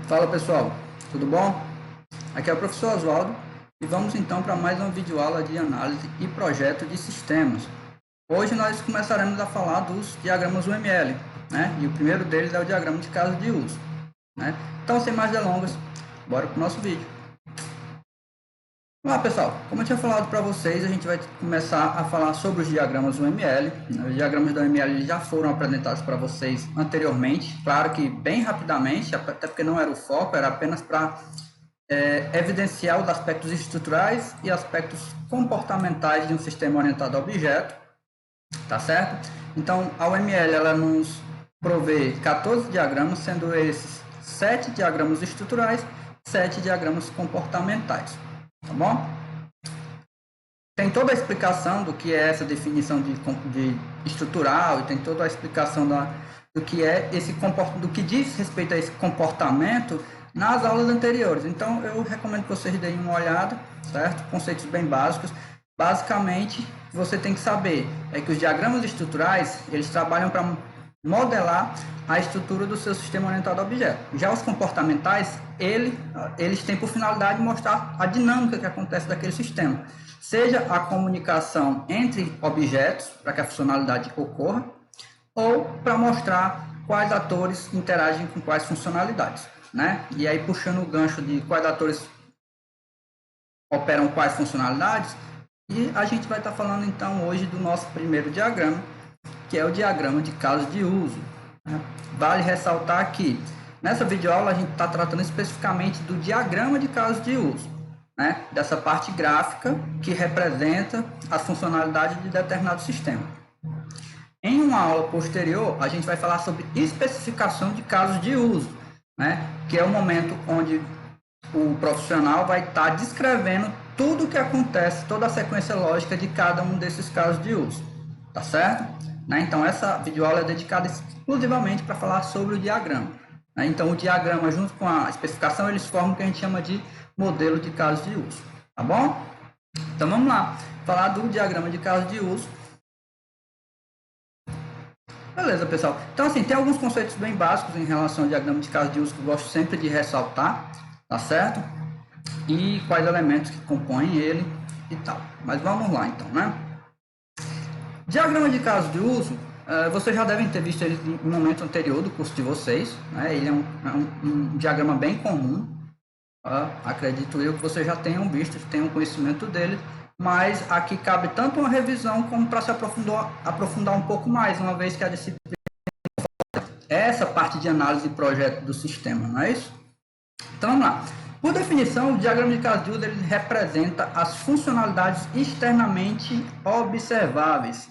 Fala pessoal, tudo bom? Aqui é o professor Oswaldo e vamos então para mais uma videoaula de análise e projeto de sistemas. Hoje nós começaremos a falar dos diagramas UML, né? E o primeiro deles é o diagrama de caso de uso, né? Então, sem mais delongas, bora para o nosso vídeo. Olá pessoal, como eu tinha falado para vocês, a gente vai começar a falar sobre os diagramas UML. Os diagramas do UML já foram apresentados para vocês anteriormente, claro que bem rapidamente, até porque não era o foco, era apenas para evidenciar os aspectos estruturais e aspectos comportamentais de um sistema orientado a objeto, tá certo? Então, a UML ela nos provê 14 diagramas, sendo esses 7 diagramas estruturais, 7 diagramas comportamentais. Tá bom? Tem toda a explicação do que é essa definição de estrutural e tem toda a explicação do que é do que diz respeito a esse comportamento nas aulas anteriores. Então, eu recomendo que vocês deem uma olhada, certo? Conceitos bem básicos. Basicamente, você tem que saber que os diagramas estruturais, eles trabalham para modelar a estrutura do seu sistema orientado a objeto. Já os comportamentais, eles têm por finalidade mostrar a dinâmica que acontece daquele sistema, seja a comunicação entre objetos, para que a funcionalidade ocorra, ou para mostrar quais atores interagem com quais funcionalidades, né? E aí, puxando o gancho de quais atores operam quais funcionalidades, e a gente vai estar falando então hoje do nosso primeiro diagrama, que é o diagrama de caso de uso. Vale ressaltar que nessa videoaula a gente está tratando especificamente do diagrama de caso de uso, né? Dessa parte gráfica que representa as funcionalidades de determinado sistema. Em uma aula posterior, a gente vai falar sobre especificação de casos de uso, né? Que é o momento onde o profissional vai estar descrevendo tudo o que acontece, toda a sequência lógica de cada um desses casos de uso, tá certo? Então, essa videoaula é dedicada exclusivamente para falar sobre o diagrama. Então, o diagrama, junto com a especificação, eles formam o que a gente chama de modelo de caso de uso. Tá bom? Então, vamos lá. Falar do diagrama de caso de uso. Beleza, pessoal. Então, assim, tem alguns conceitos bem básicos em relação ao diagrama de caso de uso que eu gosto sempre de ressaltar, tá certo? E quais elementos que compõem ele e tal. Mas vamos lá, então, né? Diagrama de caso de uso, vocês já devem ter visto ele no momento anterior do curso de vocês, né? Ele é um diagrama bem comum, acredito eu que vocês já tenham visto, tenham conhecimento dele, mas aqui cabe tanto uma revisão como para se aprofundar um pouco mais, uma vez que a disciplina é essa parte de análise e projeto do sistema, não é isso? Então vamos lá. Por definição, o diagrama de caso de uso ele representa as funcionalidades externamente observáveis,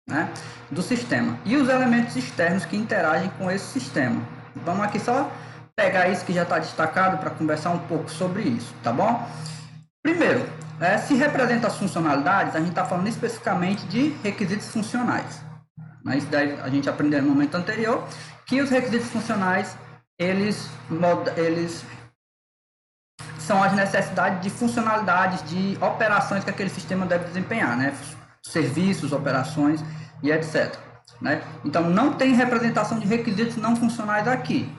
né, do sistema e os elementos externos que interagem com esse sistema. Vamos aqui só pegar isso que já está destacado para conversar um pouco sobre isso, tá bom? Primeiro, se representa as funcionalidades, a gente está falando especificamente de requisitos funcionais. Mas daí a gente aprendeu no momento anterior que os requisitos funcionais eles são as necessidades de funcionalidades, de operações que aquele sistema deve desempenhar, né? Serviços, operações e etc. Né? Então, não tem representação de requisitos não funcionais aqui.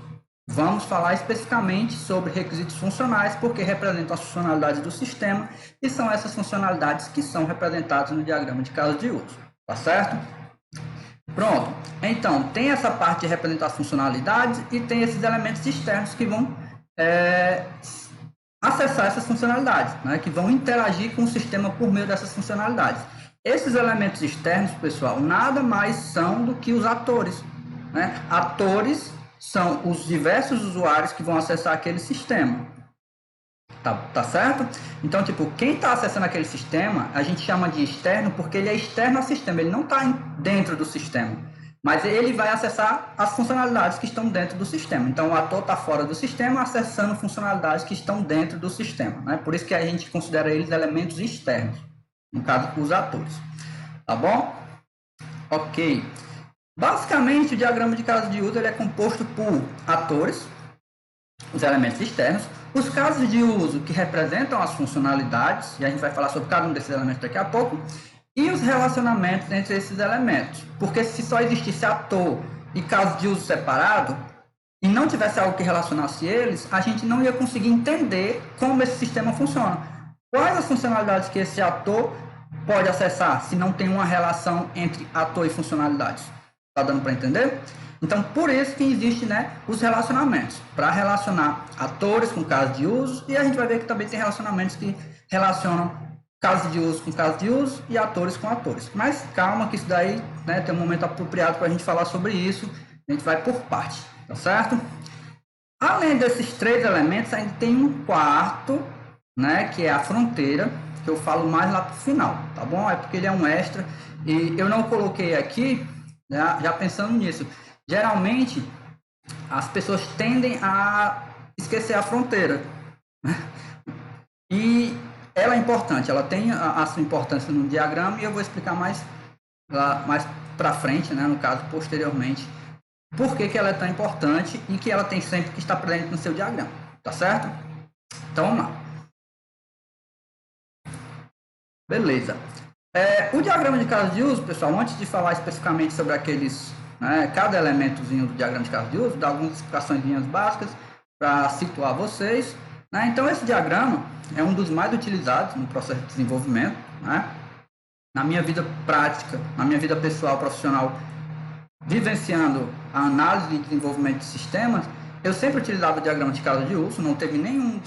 Vamos falar especificamente sobre requisitos funcionais, porque representam as funcionalidades do sistema e são essas funcionalidades que são representadas no diagrama de caso de uso. Tá certo? Pronto. Então, tem essa parte de representar as funcionalidades e tem esses elementos externos que vão acessar essas funcionalidades, né, que vão interagir com o sistema por meio dessas funcionalidades. Esses elementos externos, pessoal, nada mais são do que os atores, né? Atores são os diversos usuários que vão acessar aquele sistema. Tá certo? Então, tipo, quem está acessando aquele sistema, a gente chama de externo porque ele é externo ao sistema, ele não está dentro do sistema. Mas ele vai acessar as funcionalidades que estão dentro do sistema. Então, o ator está fora do sistema, acessando funcionalidades que estão dentro do sistema, né? Por isso que a gente considera eles elementos externos, no caso, os atores. Tá bom? Ok. Basicamente, o diagrama de caso de uso ele é composto por atores, os elementos externos, os casos de uso que representam as funcionalidades, e a gente vai falar sobre cada um desses elementos daqui a pouco, e os relacionamentos entre esses elementos. Porque se só existisse ator e caso de uso separado, e não tivesse algo que relacionasse eles, a gente não ia conseguir entender como esse sistema funciona. Quais as funcionalidades que esse ator pode acessar se não tem uma relação entre ator e funcionalidades? Tá dando para entender? Então, por isso que existe, né, os relacionamentos, para relacionar atores com casos de uso, e a gente vai ver que também tem relacionamentos que relacionam casos de uso com casos de uso e atores com atores. Mas calma que isso daí, né, tem um momento apropriado para a gente falar sobre isso, a gente vai por parte, tá certo? Além desses três elementos, ainda tem um quarto, né, que é a fronteira, que eu falo mais lá para o final, tá bom? É porque ele é um extra, e eu não coloquei aqui, já pensando nisso. Geralmente, as pessoas tendem a esquecer a fronteira. E ela é importante, ela tem a sua importância no diagrama, e eu vou explicar mais para frente, né, no caso, posteriormente, por que ela é tão importante e que ela tem sempre que estar presente no seu diagrama, tá certo? Então, vamos lá. Beleza. O diagrama de caso de uso, pessoal, antes de falar especificamente sobre aqueles, né, cada elementozinho do diagrama de caso de uso, dar algumas explicações básicas para situar vocês. Né? Então, esse diagrama é um dos mais utilizados no processo de desenvolvimento. Né? Na minha vida prática, na minha vida pessoal, profissional, vivenciando a análise de desenvolvimento de sistemas, eu sempre utilizava o diagrama de caso de uso, não teve nenhum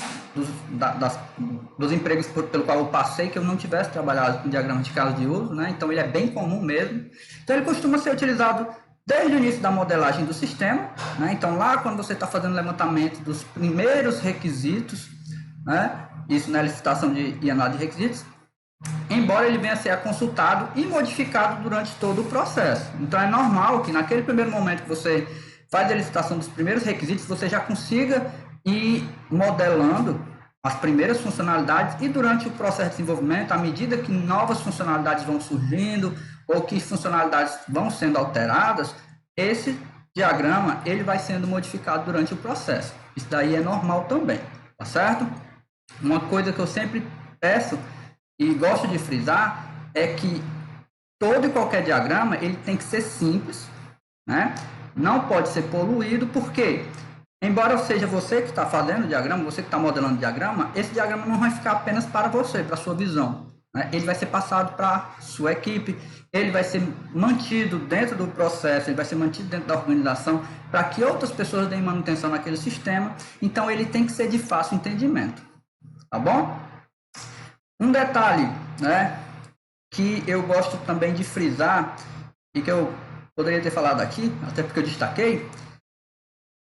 dos empregos pelo qual eu passei que eu não tivesse trabalhado com diagrama de caso de uso, né? Então ele é bem comum mesmo. Então ele costuma ser utilizado desde o início da modelagem do sistema, né? Então lá quando você está fazendo levantamento dos primeiros requisitos, né? Isso na licitação e análise de requisitos, embora ele venha a ser consultado e modificado durante todo o processo. Então é normal que naquele primeiro momento que você faz a licitação dos primeiros requisitos, você já consiga ir modelando as primeiras funcionalidades, e durante o processo de desenvolvimento, à medida que novas funcionalidades vão surgindo ou que funcionalidades vão sendo alteradas, esse diagrama ele vai sendo modificado durante o processo. Isso daí é normal também, tá certo? Uma coisa que eu sempre peço e gosto de frisar é que todo e qualquer diagrama ele tem que ser simples, né? Não pode ser poluído, porque embora seja você que está fazendo o diagrama, você que está modelando o diagrama, esse diagrama não vai ficar apenas para você, para a sua visão, né? Ele vai ser passado para a sua equipe, ele vai ser mantido dentro do processo, ele vai ser mantido dentro da organização, para que outras pessoas deem manutenção naquele sistema. Então ele tem que ser de fácil entendimento, tá bom? Um detalhe, né, que eu gosto também de frisar, e que eu poderia ter falado aqui, até porque eu destaquei,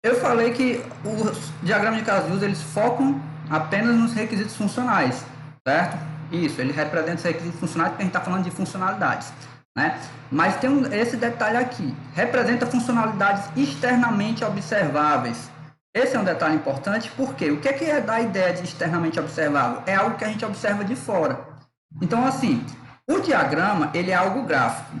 eu falei que os diagramas de caso de uso, eles focam apenas nos requisitos funcionais, certo? Isso, ele representa os requisitos funcionais porque a gente está falando de funcionalidades, né? Mas tem esse detalhe aqui, representa funcionalidades externamente observáveis. Esse é um detalhe importante, porque o que é da ideia de externamente observável? É algo que a gente observa de fora. Então, assim, o diagrama, ele é algo gráfico,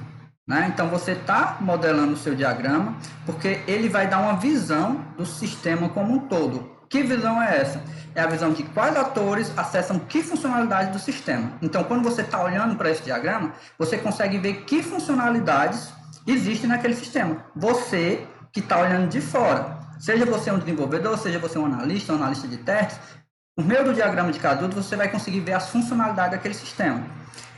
né? Então, você está modelando o seu diagrama, porque ele vai dar uma visão do sistema como um todo. Que visão é essa? É a visão de quais atores acessam que funcionalidade do sistema. Então, quando você está olhando para esse diagrama, você consegue ver que funcionalidades existem naquele sistema. Você que está olhando de fora. Seja você um desenvolvedor, seja você um analista de testes, por meio do diagrama de caso de uso, você vai conseguir ver as funcionalidades daquele sistema.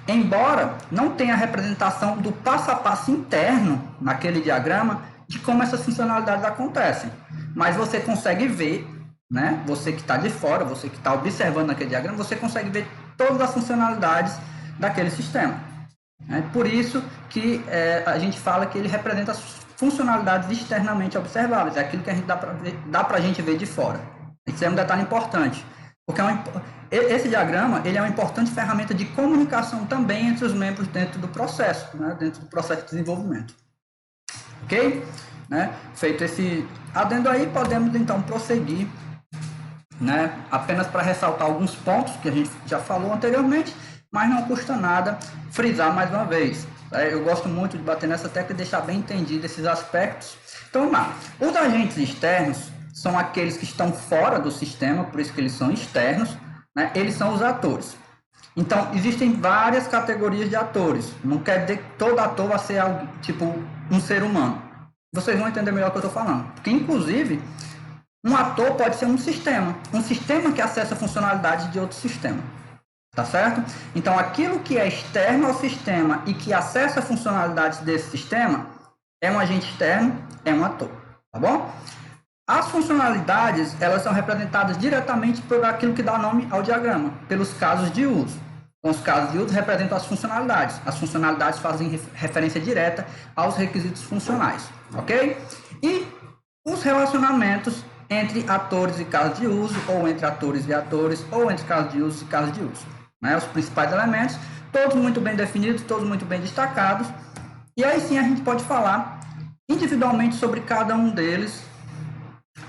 Embora não tenha a representação do passo a passo interno naquele diagrama de como essas funcionalidades acontecem, mas você consegue ver, né? Você que está de fora, você que está observando aquele diagrama, você consegue ver todas as funcionalidades daquele sistema. É por isso que a gente fala que ele representa as funcionalidades externamente observáveis, é aquilo que a gente dá para a gente ver de fora. Isso é um detalhe importante, porque esse diagrama ele é uma importante ferramenta de comunicação também entre os membros dentro do processo, né? Dentro do processo de desenvolvimento. Ok? Né? Feito esse adendo aí, podemos então prosseguir, né? Apenas para ressaltar alguns pontos que a gente já falou anteriormente, mas não custa nada frisar mais uma vez. Eu gosto muito de bater nessa tecla e deixar bem entendido esses aspectos. Então, vamos lá. Os agentes externos são aqueles que estão fora do sistema, por isso que eles são externos, né? Eles são os atores. Então, existem várias categorias de atores. Não quer dizer que todo ator vai ser algo, tipo um ser humano. vocês vão entender melhor o que eu estou falando. Porque, inclusive, um ator pode ser um sistema que acessa funcionalidades de outro sistema. Tá certo? Então, aquilo que é externo ao sistema e que acessa funcionalidades desse sistema é um agente externo, é um ator. Tá bom? As funcionalidades, elas são representadas diretamente por aquilo que dá nome ao diagrama, pelos casos de uso. Então, os casos de uso representam as funcionalidades. As funcionalidades fazem referência direta aos requisitos funcionais, ok? E os relacionamentos entre atores e casos de uso, ou entre atores e atores, ou entre casos de uso e casos de uso. Né? Os principais elementos, todos muito bem definidos, todos muito bem destacados. E aí sim a gente pode falar individualmente sobre cada um deles,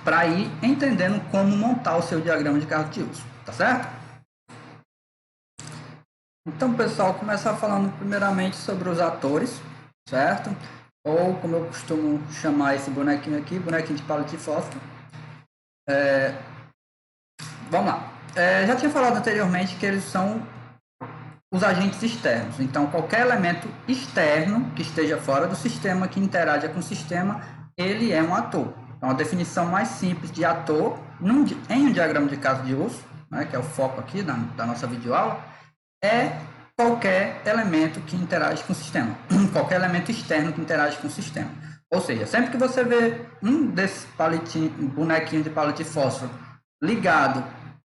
para ir entendendo como montar o seu diagrama de caso de uso, tá certo? Então, pessoal, começar falando primeiramente sobre os atores, certo? Ou, como eu costumo chamar esse bonequinho aqui, bonequinho de palito de fósforo. Vamos lá. Já tinha falado anteriormente que eles são os agentes externos. Então, qualquer elemento externo que esteja fora do sistema, que interaja com o sistema, ele é um ator. Então, a definição mais simples de ator em um diagrama de caso de uso, né, que é o foco aqui da nossa videoaula, é qualquer elemento que interage com o sistema, qualquer elemento externo que interage com o sistema. Ou seja, sempre que você vê um desses bonequinhos de palito de fósforo ligado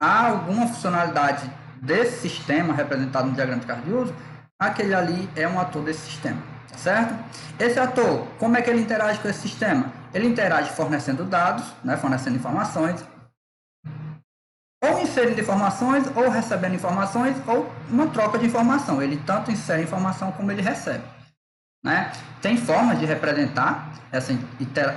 a alguma funcionalidade desse sistema representado no diagrama de caso de uso, aquele ali é um ator desse sistema, tá certo? Esse ator, como é que ele interage com esse sistema? Ele interage fornecendo dados, né, fornecendo informações, ou inserindo informações, ou recebendo informações, ou uma troca de informação. Ele tanto insere informação como ele recebe. Né? Tem formas de representar essa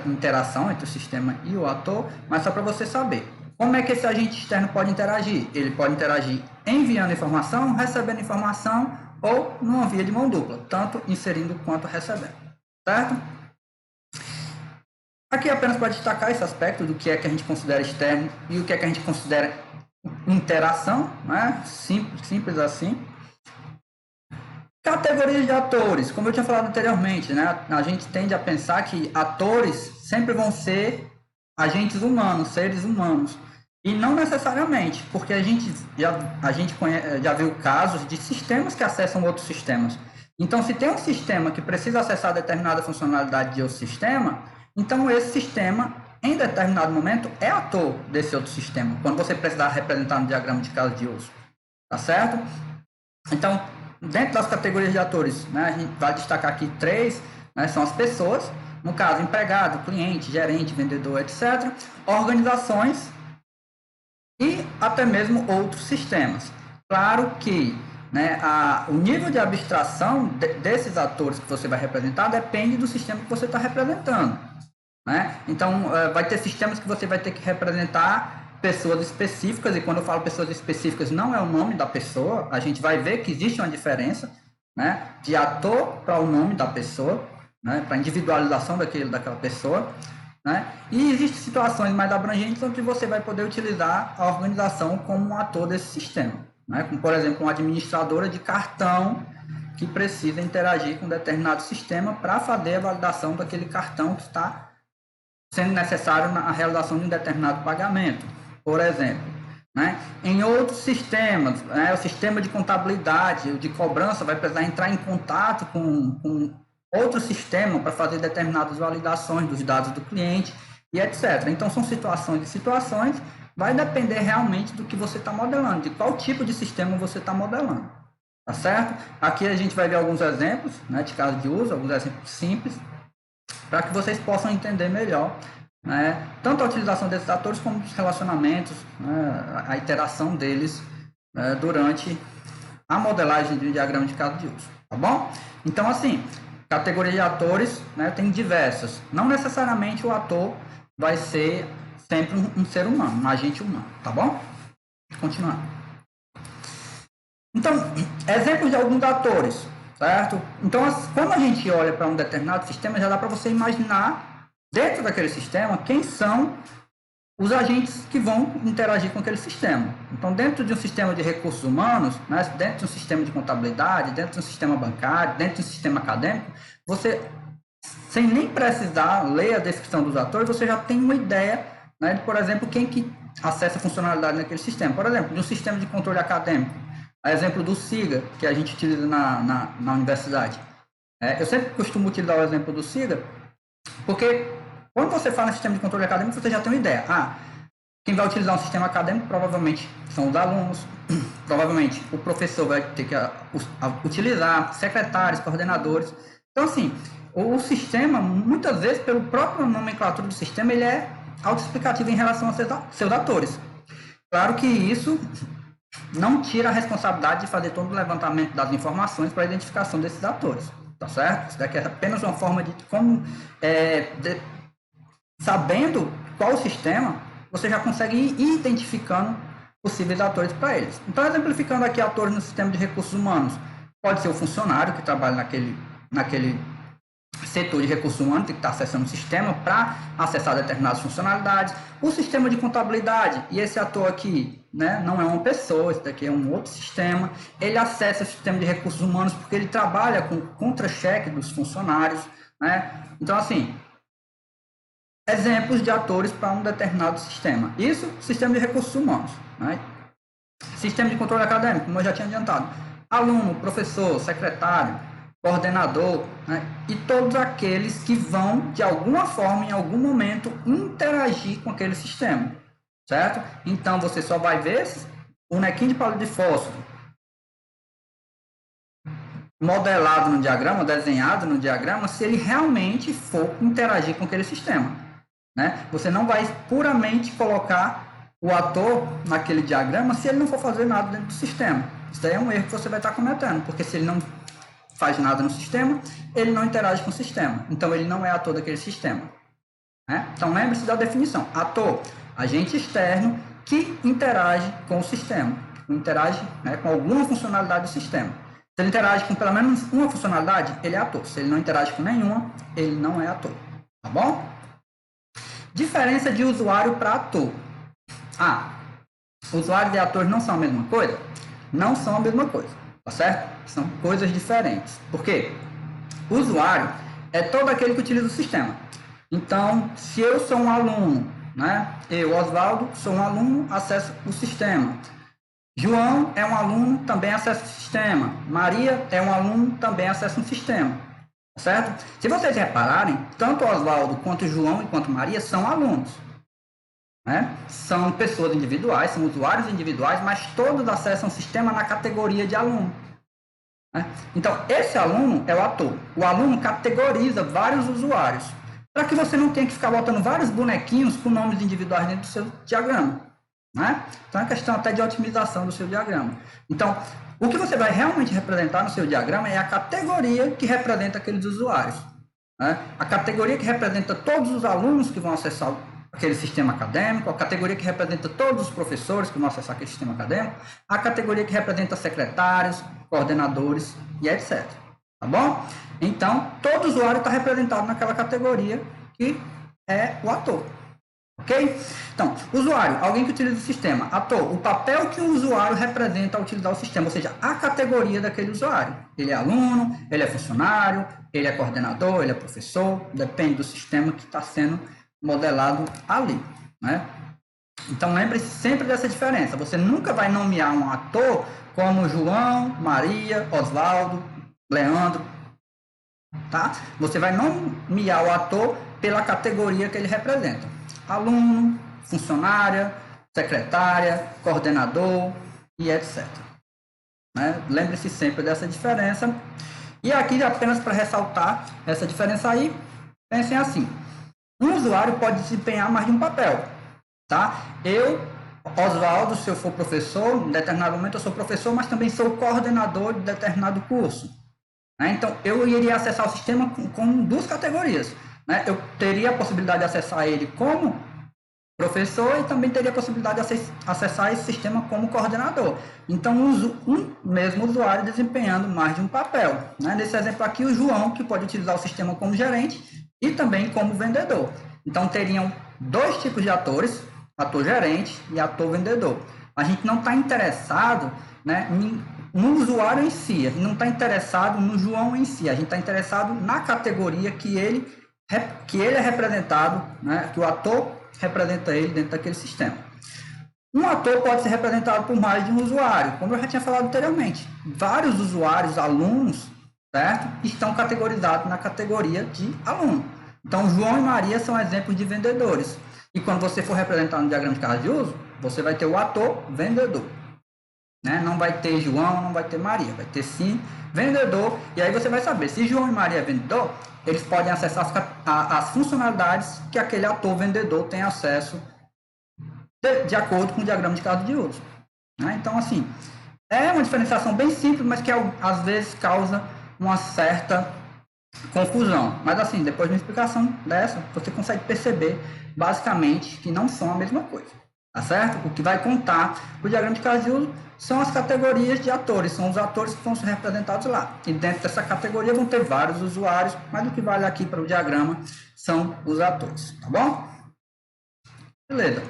interação entre o sistema e o ator, mas só para você saber. Como é que esse agente externo pode interagir? Ele pode interagir enviando informação, recebendo informação, ou numa via de mão dupla, tanto inserindo quanto recebendo. Certo? Aqui apenas para destacar esse aspecto do que é que a gente considera externo e o que é que a gente considera interação, né? Simples assim. Categorias de atores, como eu tinha falado anteriormente, né? A gente tende a pensar que atores sempre vão ser agentes humanos, seres humanos, e não necessariamente, porque a gente já viu casos de sistemas que acessam outros sistemas. Então, se tem um sistema que precisa acessar determinada funcionalidade de outro sistema, então esse sistema, em determinado momento, é ator desse outro sistema, quando você precisar representar no diagrama de caso de uso. Tá certo? Então, dentro das categorias de atores, né, a gente vai destacar aqui 3, né, são as pessoas, no caso, empregado, cliente, gerente, vendedor, etc. Organizações e até mesmo outros sistemas. Claro que, né, o nível de abstração desses atores que você vai representar depende do sistema que você está representando. Né? Então, vai ter sistemas que você vai ter que representar pessoas específicas, e quando eu falo pessoas específicas, não é o nome da pessoa, a gente vai ver que existe uma diferença, né, de ator para o nome da pessoa, né, para a individualização daquela pessoa, né, e existem situações mais abrangentes onde você vai poder utilizar a organização como um ator desse sistema, né, como, por exemplo, uma administradora de cartão que precisa interagir com um determinado sistema para fazer a validação daquele cartão que está sendo necessário na realização de um determinado pagamento, por exemplo. Né? Em outros sistemas, né, o sistema de contabilidade, o de cobrança, vai precisar entrar em contato com outro sistema para fazer determinadas validações dos dados do cliente e etc. Então, são situações, vai depender realmente do que você está modelando, de qual tipo de sistema você está modelando. Tá certo? Aqui a gente vai ver alguns exemplos, né, de caso de uso, alguns exemplos simples, para que vocês possam entender melhor, né, tanto a utilização desses atores como os relacionamentos, né, a interação deles, né, durante a modelagem de um diagrama de caso de uso, tá bom? Então, assim, categoria de atores, né, tem diversas. Não necessariamente o ator vai ser sempre um ser humano, um agente humano, tá bom? Continuando. Então, exemplos de alguns atores. Certo? Então, quando a gente olha para um determinado sistema, já dá para você imaginar, dentro daquele sistema, quem são os agentes que vão interagir com aquele sistema. Então, dentro de um sistema de recursos humanos, né, dentro de um sistema de contabilidade, dentro de um sistema bancário, dentro de um sistema acadêmico, você sem nem precisar ler a descrição dos atores, você já tem uma ideia, né, de, por exemplo, quem que acessa a funcionalidade naquele sistema. Por exemplo, de um sistema de controle acadêmico, a exemplo do SIGA, que a gente utiliza na universidade. Eu sempre costumo utilizar o exemplo do SIGA, porque quando você fala em sistema de controle acadêmico, você já tem uma ideia. Quem vai utilizar um sistema acadêmico provavelmente são os alunos, provavelmente o professor vai ter que utilizar, secretários, coordenadores. Então, assim, o sistema, muitas vezes, pelo próprio nomenclatura do sistema, ele é autoexplicativo em relação aos seus atores. Claro que isso não tira a responsabilidade de fazer todo o levantamento das informações para a identificação desses atores, tá certo? Isso daqui é apenas uma forma de como, sabendo qual o sistema, você já consegue ir identificando possíveis atores para eles. Então, exemplificando aqui atores no sistema de recursos humanos, pode ser o funcionário que trabalha naquele setor de recursos humanos, que está acessando o sistema para acessar determinadas funcionalidades. O sistema de contabilidade, e esse ator aqui, né, não é uma pessoa, esse daqui é um outro sistema, ele acessa o sistema de recursos humanos porque ele trabalha com contra-cheque dos funcionários, né? Então, assim, exemplos de atores para um determinado sistema. Isso, sistema de recursos humanos, né? Sistema de controle acadêmico, como eu já tinha adiantado. Aluno, professor, secretário, coordenador, né? E todos aqueles que vão, de alguma forma, em algum momento, interagir com aquele sistema, certo? Então, você só vai ver esse bonequinho de palito de fósforo modelado no diagrama, desenhado no diagrama, se ele realmente for interagir com aquele sistema, né? Você não vai puramente colocar o ator naquele diagrama se ele não for fazer nada dentro do sistema. Isso daí é um erro que você vai estar cometendo, porque se ele não faz nada no sistema, ele não interage com o sistema. Então, ele não é ator daquele sistema, né? Então, lembre-se da definição. Ator, agente externo que interage com o sistema. Interage, né, com alguma funcionalidade do sistema. Se ele interage com pelo menos uma funcionalidade, ele é ator. Se ele não interage com nenhuma, ele não é ator. Tá bom? Diferença de usuário para ator. Usuário e ator não são a mesma coisa? Não são a mesma coisa, tá certo? São coisas diferentes. Por quê? O usuário é todo aquele que utiliza o sistema. Então, se eu sou um aluno, né? Eu, Oswaldo, sou um aluno, acesso o sistema. João é um aluno, também acessa o sistema. Maria é um aluno, também acessa um sistema. Certo? Se vocês repararem, tanto Oswaldo quanto João e quanto Maria são alunos, né? São pessoas individuais, são usuários individuais, mas todos acessam o sistema na categoria de aluno, né? Então, esse aluno é o ator. O aluno categoriza vários usuários, para que você não tenha que ficar botando vários bonequinhos com nomes individuais dentro do seu diagrama, né? Então, é questão até de otimização do seu diagrama. Então, o que você vai realmente representar no seu diagrama é a categoria que representa aqueles usuários, né? A categoria que representa todos os alunos que vão acessar aquele sistema acadêmico, a categoria que representa todos os professores que vão acessar aquele sistema acadêmico, a categoria que representa secretários, coordenadores e etc. Tá bom? Então, todo usuário está representado naquela categoria que é o ator. Ok? Então, usuário, alguém que utiliza o sistema. Ator, o papel que o usuário representa ao utilizar o sistema, ou seja, a categoria daquele usuário. Ele é aluno, ele é funcionário, ele é coordenador, ele é professor, depende do sistema que está sendo modelado ali, né? Então, lembre-se sempre dessa diferença. Você nunca vai nomear um ator como João, Maria, Oswaldo, Leandro, tá? Você vai nomear o ator pela categoria que ele representa. Aluno, funcionária, secretária, coordenador e etc. Né? Lembre-se sempre dessa diferença. E aqui, apenas para ressaltar essa diferença aí, pensem assim. Um usuário pode desempenhar mais de um papel, tá? Eu, Oswaldo, se eu for professor, em determinado momento eu sou professor, mas também sou coordenador de determinado curso, né? Então, eu iria acessar o sistema com duas categorias, né? Eu teria a possibilidade de acessar ele como professor e também teria a possibilidade de acessar esse sistema como coordenador. Então, um mesmo usuário desempenhando mais de um papel, né? Nesse exemplo aqui, o João, que pode utilizar o sistema como gerente e também como vendedor. Então, teriam dois tipos de atores, ator gerente e ator vendedor. A gente não está interessado, né, em no usuário em si, a gente não está interessado no João em si, a gente está interessado na categoria que ele é representado, né, que o ator representa ele dentro daquele sistema. Um ator pode ser representado por mais de um usuário, como eu já tinha falado anteriormente. Vários usuários, alunos, certo? Estão categorizados na categoria de aluno. Então, João e Maria são exemplos de vendedores. E quando você for representar no diagrama de caso de uso, você vai ter o ator vendedor. Né? Não vai ter João, não vai ter Maria, vai ter sim vendedor. E aí você vai saber, se João e Maria é vendedor, eles podem acessar as funcionalidades que aquele ator vendedor tem acesso de acordo com o diagrama de caso de uso. Né? Então, assim, é uma diferenciação bem simples, mas que às vezes causa uma certa confusão. Mas, assim, depois de uma explicação dessa, você consegue perceber, basicamente, que não são a mesma coisa. Tá certo? O que vai contar o diagrama de caso de uso são as categorias de atores, são os atores que vão ser representados lá. E dentro dessa categoria vão ter vários usuários, mas o que vale aqui para o diagrama são os atores, tá bom? Beleza.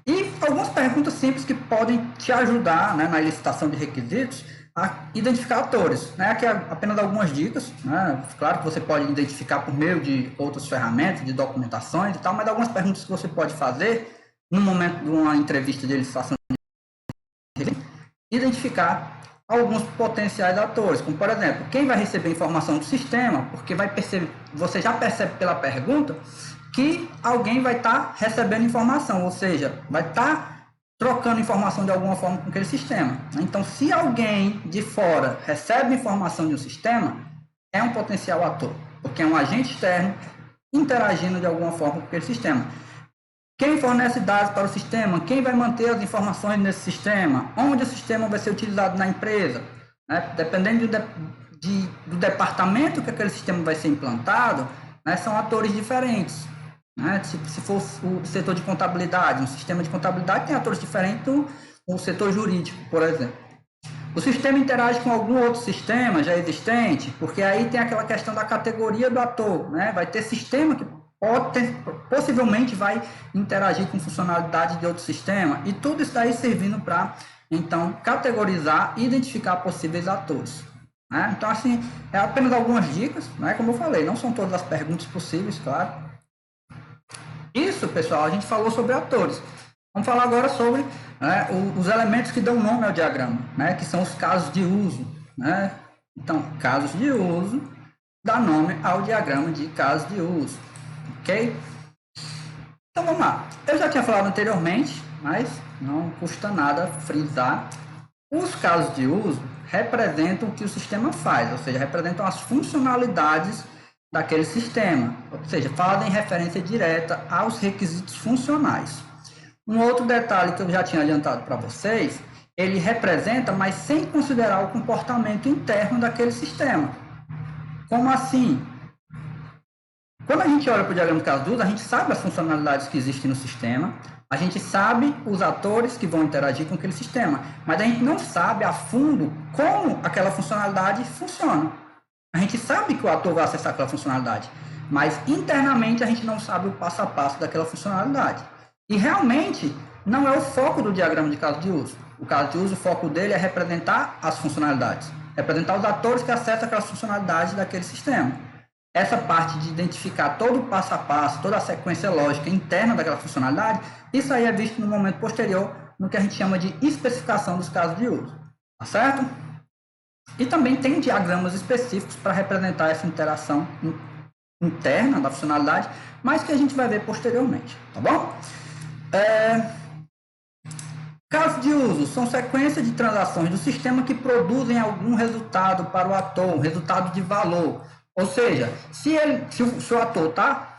E algumas perguntas simples que podem te ajudar, né, na elicitação de requisitos a identificar atores. Né? Aqui é apenas algumas dicas. Né? Claro que você pode identificar por meio de outras ferramentas, de documentações e tal, mas algumas perguntas que você pode fazer no momento de uma entrevista de licitação, identificar alguns potenciais atores, como por exemplo, quem vai receber informação do sistema, porque vai perceber, você já percebe pela pergunta que alguém vai estar recebendo informação, ou seja, vai estar trocando informação de alguma forma com aquele sistema. Então, se alguém de fora recebe informação de um sistema, é um potencial ator, porque é um agente externo interagindo de alguma forma com aquele sistema. Quem fornece dados para o sistema, quem vai manter as informações nesse sistema, onde o sistema vai ser utilizado na empresa, né? Dependendo do departamento que aquele sistema vai ser implantado, né? São atores diferentes. Né? Se for o setor de contabilidade, um sistema de contabilidade tem atores diferentes do setor jurídico, por exemplo. O sistema interage com algum outro sistema já existente, porque aí tem aquela questão da categoria do ator, né? Vai ter sistema que possivelmente vai interagir com funcionalidade de outro sistema, e tudo isso daí servindo para, então, categorizar e identificar possíveis atores. Né? Então, assim, é apenas algumas dicas, né? Como eu falei, não são todas as perguntas possíveis, claro. Isso, pessoal, a gente falou sobre atores. Vamos falar agora sobre, né, os elementos que dão nome ao diagrama, né? Que são os casos de uso. Né? Então, casos de uso dá nome ao diagrama de casos de uso. Ok? Então vamos lá. Eu já tinha falado anteriormente, mas não custa nada frisar. Os casos de uso representam o que o sistema faz, ou seja, representam as funcionalidades daquele sistema, ou seja, fazem referência direta aos requisitos funcionais. Um outro detalhe que eu já tinha adiantado para vocês, ele representa, mas sem considerar o comportamento interno daquele sistema. Como assim? Quando a gente olha para o diagrama de caso de uso, a gente sabe as funcionalidades que existem no sistema, a gente sabe os atores que vão interagir com aquele sistema, mas a gente não sabe a fundo como aquela funcionalidade funciona. A gente sabe que o ator vai acessar aquela funcionalidade, mas internamente a gente não sabe o passo a passo daquela funcionalidade. E realmente não é o foco do diagrama de caso de uso. O caso de uso, o foco dele é representar as funcionalidades, representar os atores que acessam aquelas funcionalidades daquele sistema. Essa parte de identificar todo o passo a passo, toda a sequência lógica interna daquela funcionalidade, isso aí é visto no momento posterior, no que a gente chama de especificação dos casos de uso. Tá certo? E também tem diagramas específicos para representar essa interação interna da funcionalidade, mas que a gente vai ver posteriormente. Tá bom? Casos de uso são sequências de transações do sistema que produzem algum resultado para o ator, um resultado de valor. Ou seja, se o ator está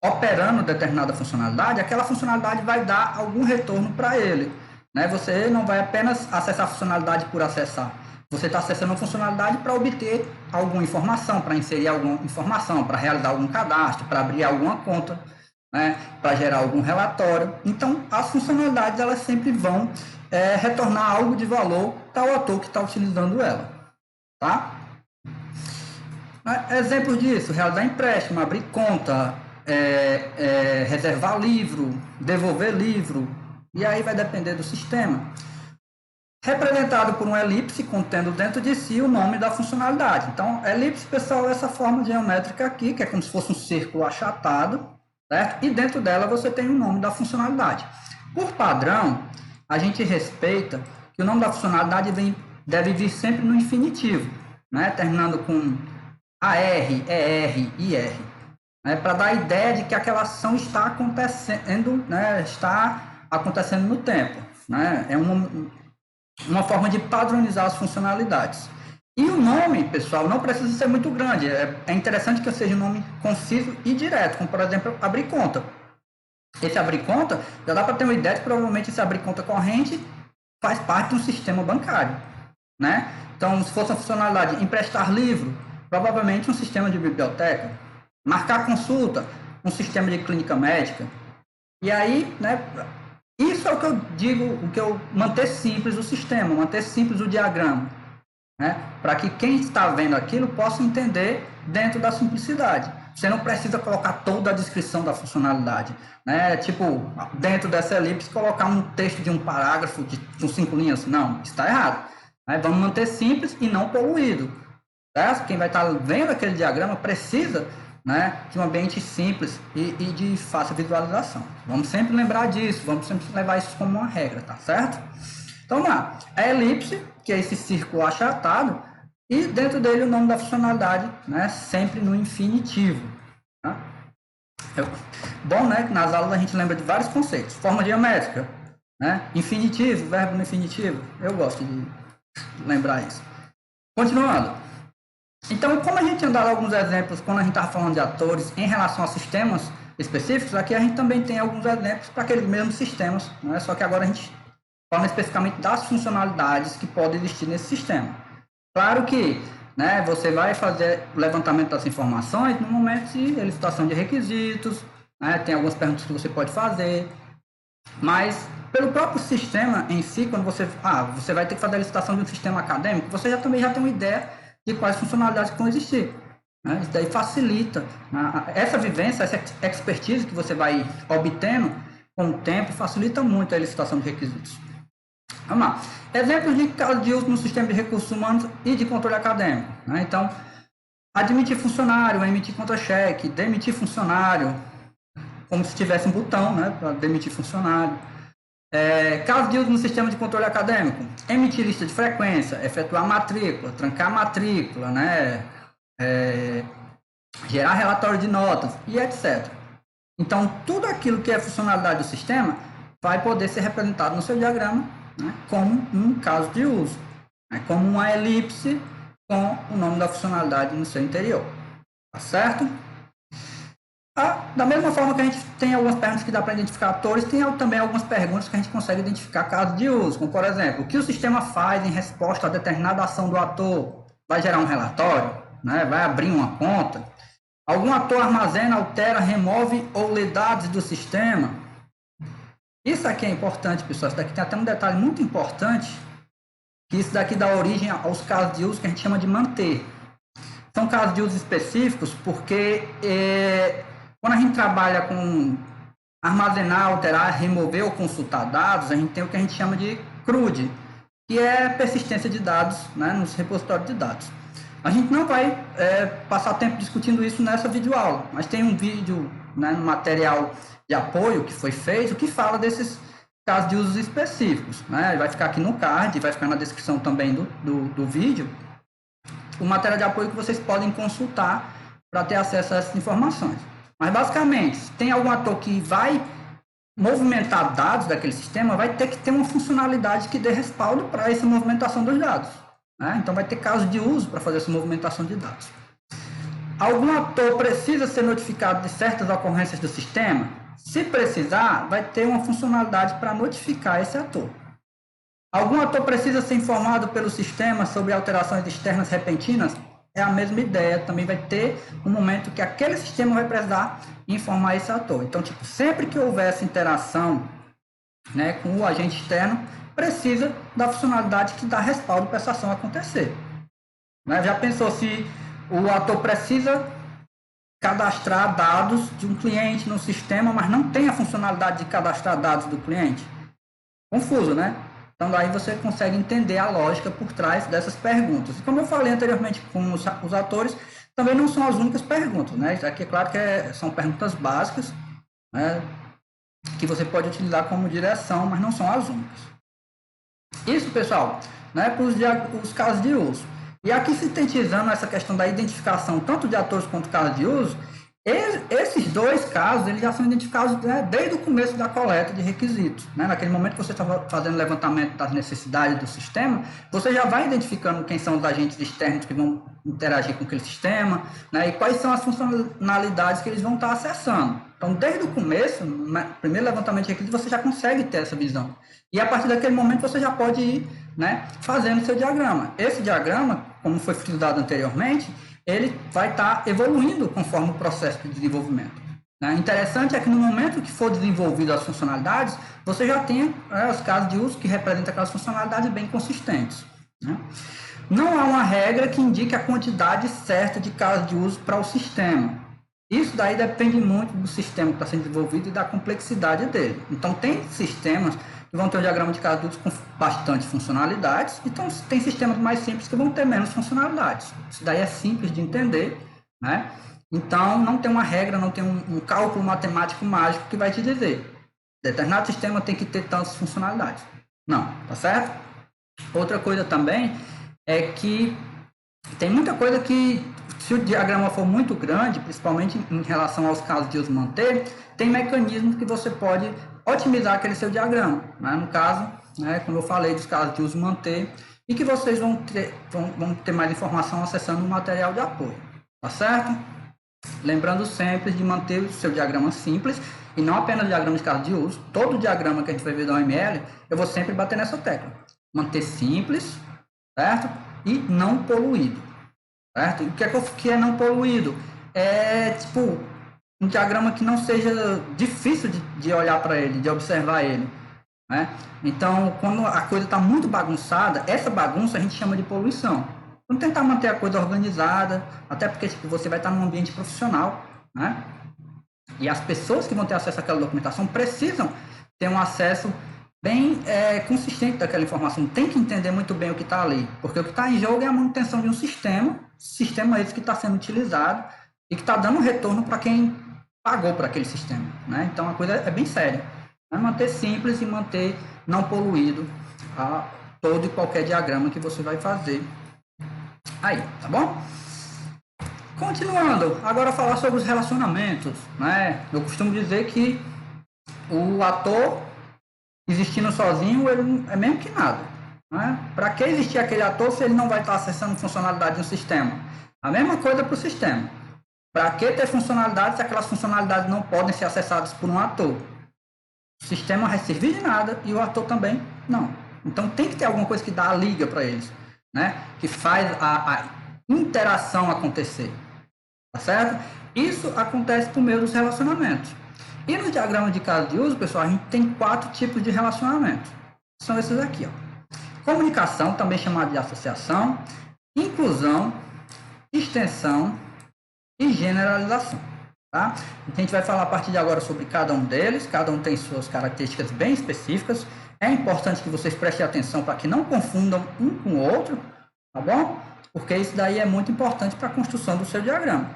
operando determinada funcionalidade, aquela funcionalidade vai dar algum retorno para ele. Né? Você não vai apenas acessar a funcionalidade por acessar. Você está acessando a funcionalidade para obter alguma informação, para inserir alguma informação, para realizar algum cadastro, para abrir alguma conta, né? Para gerar algum relatório. Então, as funcionalidades elas sempre vão retornar algo de valor para o ator que está utilizando ela. Tá? Exemplos disso, realizar empréstimo, abrir conta, reservar livro, devolver livro, e aí vai depender do sistema. representado por uma elipse contendo dentro de si o nome da funcionalidade. Então, elipse, pessoal, é essa forma geométrica aqui, que é como se fosse um círculo achatado, certo? E dentro dela você tem o nome da funcionalidade. Por padrão, a gente respeita que o nome da funcionalidade deve vir sempre no infinitivo, né? Terminando com AR, ER, IR, né? Para dar a ideia de que aquela ação está acontecendo, né? Está acontecendo no tempo, né? É uma forma de padronizar as funcionalidades. E o nome, pessoal, não precisa ser muito grande. É interessante que seja um nome conciso e direto, como, por exemplo, abrir conta. Esse abrir conta, já dá para ter uma ideia de que provavelmente esse abrir conta corrente faz parte de um sistema bancário, né? Então, se fosse uma funcionalidade emprestar livro, provavelmente um sistema de biblioteca. Marcar consulta, um sistema de clínica médica. E aí, né, isso é o que eu digo, o que eu manter simples o sistema, manter simples o diagrama, né? Para que quem está vendo aquilo possa entender dentro da simplicidade. Você não precisa colocar toda a descrição da funcionalidade, né? Tipo, dentro dessa elipse, colocar um texto de um parágrafo com 5 linhas. Não, está errado. Né? Vamos manter simples e não poluído. Certo? Quem vai estar vendo aquele diagrama precisa, né, de um ambiente simples e de fácil visualização. Vamos sempre lembrar disso, vamos sempre levar isso como uma regra, tá certo? Então, vamos lá. A elipse, que é esse círculo achatado, e dentro dele o nome da funcionalidade, né, sempre no infinitivo. Tá? Bom, né, que nas aulas a gente lembra de vários conceitos. Forma geométrica, né, infinitivo, verbo no infinitivo. Eu gosto de lembrar isso. Continuando. Então, como a gente tinha dado alguns exemplos quando a gente estava falando de atores em relação a sistemas específicos, aqui a gente também tem alguns exemplos para aqueles mesmos sistemas, né? Só que agora a gente fala especificamente das funcionalidades que podem existir nesse sistema. Claro que, né, você vai fazer o levantamento das informações no momento de elicitação de requisitos, né? Tem algumas perguntas que você pode fazer, mas pelo próprio sistema em si, quando você vai ter que fazer a licitação de um sistema acadêmico, você também já tem uma ideia de quais funcionalidades que vão existir. Né? Isso daí facilita. Essa vivência, essa expertise que você vai obtendo com o tempo, facilita muito a licitação de requisitos. Vamos lá. Exemplos de caso de uso no sistema de recursos humanos e de controle acadêmico. Né? Então, admitir funcionário, emitir contra-cheque, demitir funcionário, como se tivesse um botão, né, para demitir funcionário. Caso de uso no sistema de controle acadêmico, emitir lista de frequência, efetuar matrícula, trancar matrícula, né? Gerar relatório de notas e etc. Então, tudo aquilo que é funcionalidade do sistema vai poder ser representado no seu diagrama, né, como um caso de uso, né, como uma elipse com o nome da funcionalidade no seu interior. Tá certo? Da mesma forma que a gente tem algumas perguntas que dá para identificar atores, tem também algumas perguntas que a gente consegue identificar casos de uso, como por exemplo, o que o sistema faz em resposta a determinada ação do ator? Vai gerar um relatório? Né? Vai abrir uma conta? Algum ator armazena, altera, remove ou lê dados do sistema? Isso aqui é importante, pessoal. Isso daqui tem até um detalhe muito importante, que isso daqui dá origem aos casos de uso que a gente chama de manter. São casos de uso específicos porque quando a gente trabalha com armazenar, alterar, remover ou consultar dados, a gente tem o que a gente chama de CRUD, que é persistência de dados, né, nos repositórios de dados. A gente não vai passar tempo discutindo isso nessa videoaula, mas tem um vídeo, né, no material de apoio que foi feito que fala desses casos de usos específicos. Né? Vai ficar aqui no card, vai ficar na descrição também do vídeo, o material de apoio que vocês podem consultar para ter acesso a essas informações. Mas, basicamente, se tem algum ator que vai movimentar dados daquele sistema, vai ter que ter uma funcionalidade que dê respaldo para essa movimentação dos dados. Né? Então, vai ter casos de uso para fazer essa movimentação de dados. Algum ator precisa ser notificado de certas ocorrências do sistema? Se precisar, vai ter uma funcionalidade para notificar esse ator. Algum ator precisa ser informado pelo sistema sobre alterações externas repentinas? É a mesma ideia, também vai ter um momento que aquele sistema vai precisar informar esse ator. Então, sempre que houver essa interação, né, com o agente externo, precisa da funcionalidade que dá respaldo para essa ação acontecer. Né? Já pensou se o ator precisa cadastrar dados de um cliente no sistema, mas não tem a funcionalidade de cadastrar dados do cliente? Confuso, né? Então, daí você consegue entender a lógica por trás dessas perguntas. E como eu falei anteriormente com os atores, também não são as únicas perguntas, né? Isso aqui é claro que são perguntas básicas, né? Que você pode utilizar como direção, mas não são as únicas. Isso, pessoal, né? Para os casos de uso. E aqui, sintetizando essa questão da identificação, tanto de atores quanto casos de uso, esses dois casos eles já são identificados, né, desde o começo da coleta de requisitos. Né? Naquele momento que você está fazendo o levantamento das necessidades do sistema, você já vai identificando quem são os agentes externos que vão interagir com aquele sistema, né, e quais são as funcionalidades que eles vão estar acessando. Então, desde o começo, no primeiro levantamento de requisitos, você já consegue ter essa visão. E a partir daquele momento você já pode ir, né, fazendo o seu diagrama. Esse diagrama, como foi frisado anteriormente, ele vai estar evoluindo conforme o processo de desenvolvimento. Né? Interessante é que no momento que for desenvolvido as funcionalidades, você já tem os casos de uso que representam aquelas funcionalidades bem consistentes. Né? Não há uma regra que indique a quantidade certa de casos de uso para o sistema. Isso daí depende muito do sistema que está sendo desenvolvido e da complexidade dele. Então, tem sistemas que vão ter um diagrama de casos de uso com bastante funcionalidades, então tem sistemas mais simples que vão ter menos funcionalidades. Isso daí é simples de entender, né? Então, não tem uma regra, não tem um cálculo matemático mágico que vai te dizer determinado sistema tem que ter tantas funcionalidades. Não, tá certo? Outra coisa também é que tem muita coisa que, se o diagrama for muito grande, principalmente em relação aos casos de uso manter, tem mecanismos que você pode otimizar aquele seu diagrama. Né? No caso, né, como eu falei dos casos de uso manter, e que vocês vão ter mais informação acessando o material de apoio. Tá certo? Lembrando sempre de manter o seu diagrama simples, e não apenas o diagrama de caso de uso. Todo diagrama que a gente vai ver da OML, eu vou sempre bater nessa tecla. Manter simples, certo? E não poluído. Certo? E o que é não poluído? É tipo um diagrama que não seja difícil de olhar para ele, de observar ele. Né? Então, quando a coisa está muito bagunçada, essa bagunça a gente chama de poluição. Vamos tentar manter a coisa organizada, até porque tipo, você vai estar num ambiente profissional. Né? E as pessoas que vão ter acesso àquela documentação precisam ter um acesso bem consistente daquela informação. Tem que entender muito bem o que está ali, porque o que está em jogo é a manutenção de um sistema esse que está sendo utilizado e que está dando retorno para quem pagou para aquele sistema. Né? Então, a coisa é bem séria. Né? Manter simples e manter não poluído todo e qualquer diagrama que você vai fazer aí, tá bom? Continuando, agora falar sobre os relacionamentos. Né? Eu costumo dizer que o ator existindo sozinho, ele é mesmo que nada. Né? Para que existir aquele ator se ele não vai estar acessando funcionalidade de um sistema? A mesma coisa para o sistema. Para que ter funcionalidade se aquelas funcionalidades não podem ser acessadas por um ator? O sistema vai servir de nada e o ator também não. Então tem que ter alguma coisa que dá a liga para eles, né? Que faz a interação acontecer. Tá certo? Isso acontece por meio dos relacionamentos. E no diagrama de caso de uso, pessoal, a gente tem 4 tipos de relacionamento. São esses aqui, ó. Comunicação, também chamada de associação, inclusão, extensão e generalização. Tá? A gente vai falar a partir de agora sobre cada um deles, cada um tem suas características bem específicas. É importante que vocês prestem atenção para que não confundam um com o outro, tá bom? Porque isso daí é muito importante para a construção do seu diagrama,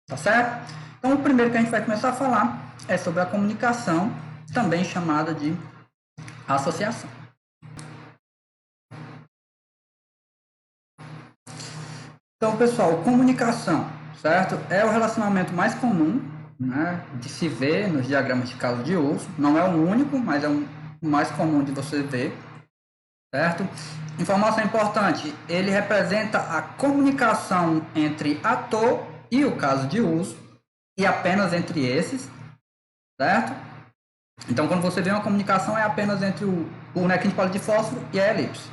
tá certo? Então, o primeiro que a gente vai começar a falar é sobre a comunicação, também chamada de associação. Então, pessoal, comunicação, certo? É o relacionamento mais comum, né, de se ver nos diagramas de caso de uso. Não é o único, mas é o mais comum de você ver, certo? Informação importante, ele representa a comunicação entre ator e o caso de uso, e apenas entre esses, certo? Então, quando você vê uma comunicação, é apenas entre o bonequinho de palito de fósforo e a elipse.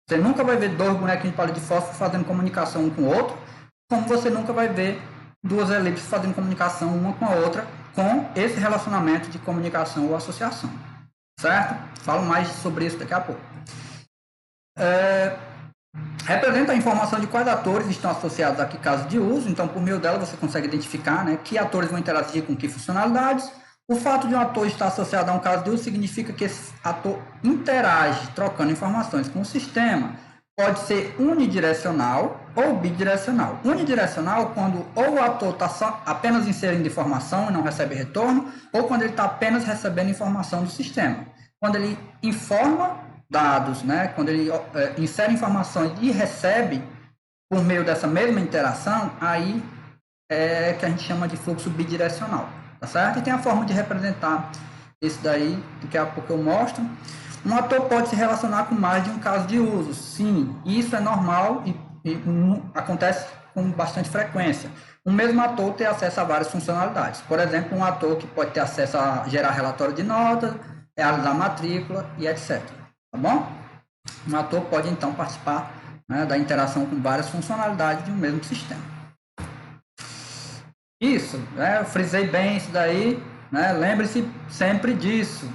Você nunca vai ver 2 bonequinhos de palito de fósforo fazendo comunicação um com o outro, como você nunca vai ver 2 elipses fazendo comunicação uma com a outra, com esse relacionamento de comunicação ou associação, certo? Falo mais sobre isso daqui a pouco. Representa a informação de quais atores estão associados a que caso de uso, então por meio dela você consegue identificar, né, que atores vão interagir com que funcionalidades, O fato de um ator estar associado a um caso de uso significa que esse ator interage, trocando informações com o sistema. Pode ser unidirecional ou bidirecional. Unidirecional quando ou o ator está apenas inserindo informação e não recebe retorno, ou quando ele está apenas recebendo informação do sistema. Quando ele informa dados, né? Quando ele insere informações e recebe por meio dessa mesma interação, aí é que a gente chama de fluxo bidirecional. Tá certo? E tem a forma de representar isso daí, daqui a pouco eu mostro. Um ator pode se relacionar com mais de um caso de uso. Sim, isso é normal e acontece com bastante frequência. O mesmo ator tem acesso a várias funcionalidades. Por exemplo, um ator que pode ter acesso a gerar relatório de notas, realizar matrícula e etc. Tá bom? Um ator pode, então, participar, né, da interação com várias funcionalidades de um mesmo sistema. Isso, né? Eu frisei bem isso daí, né? Lembre-se sempre disso.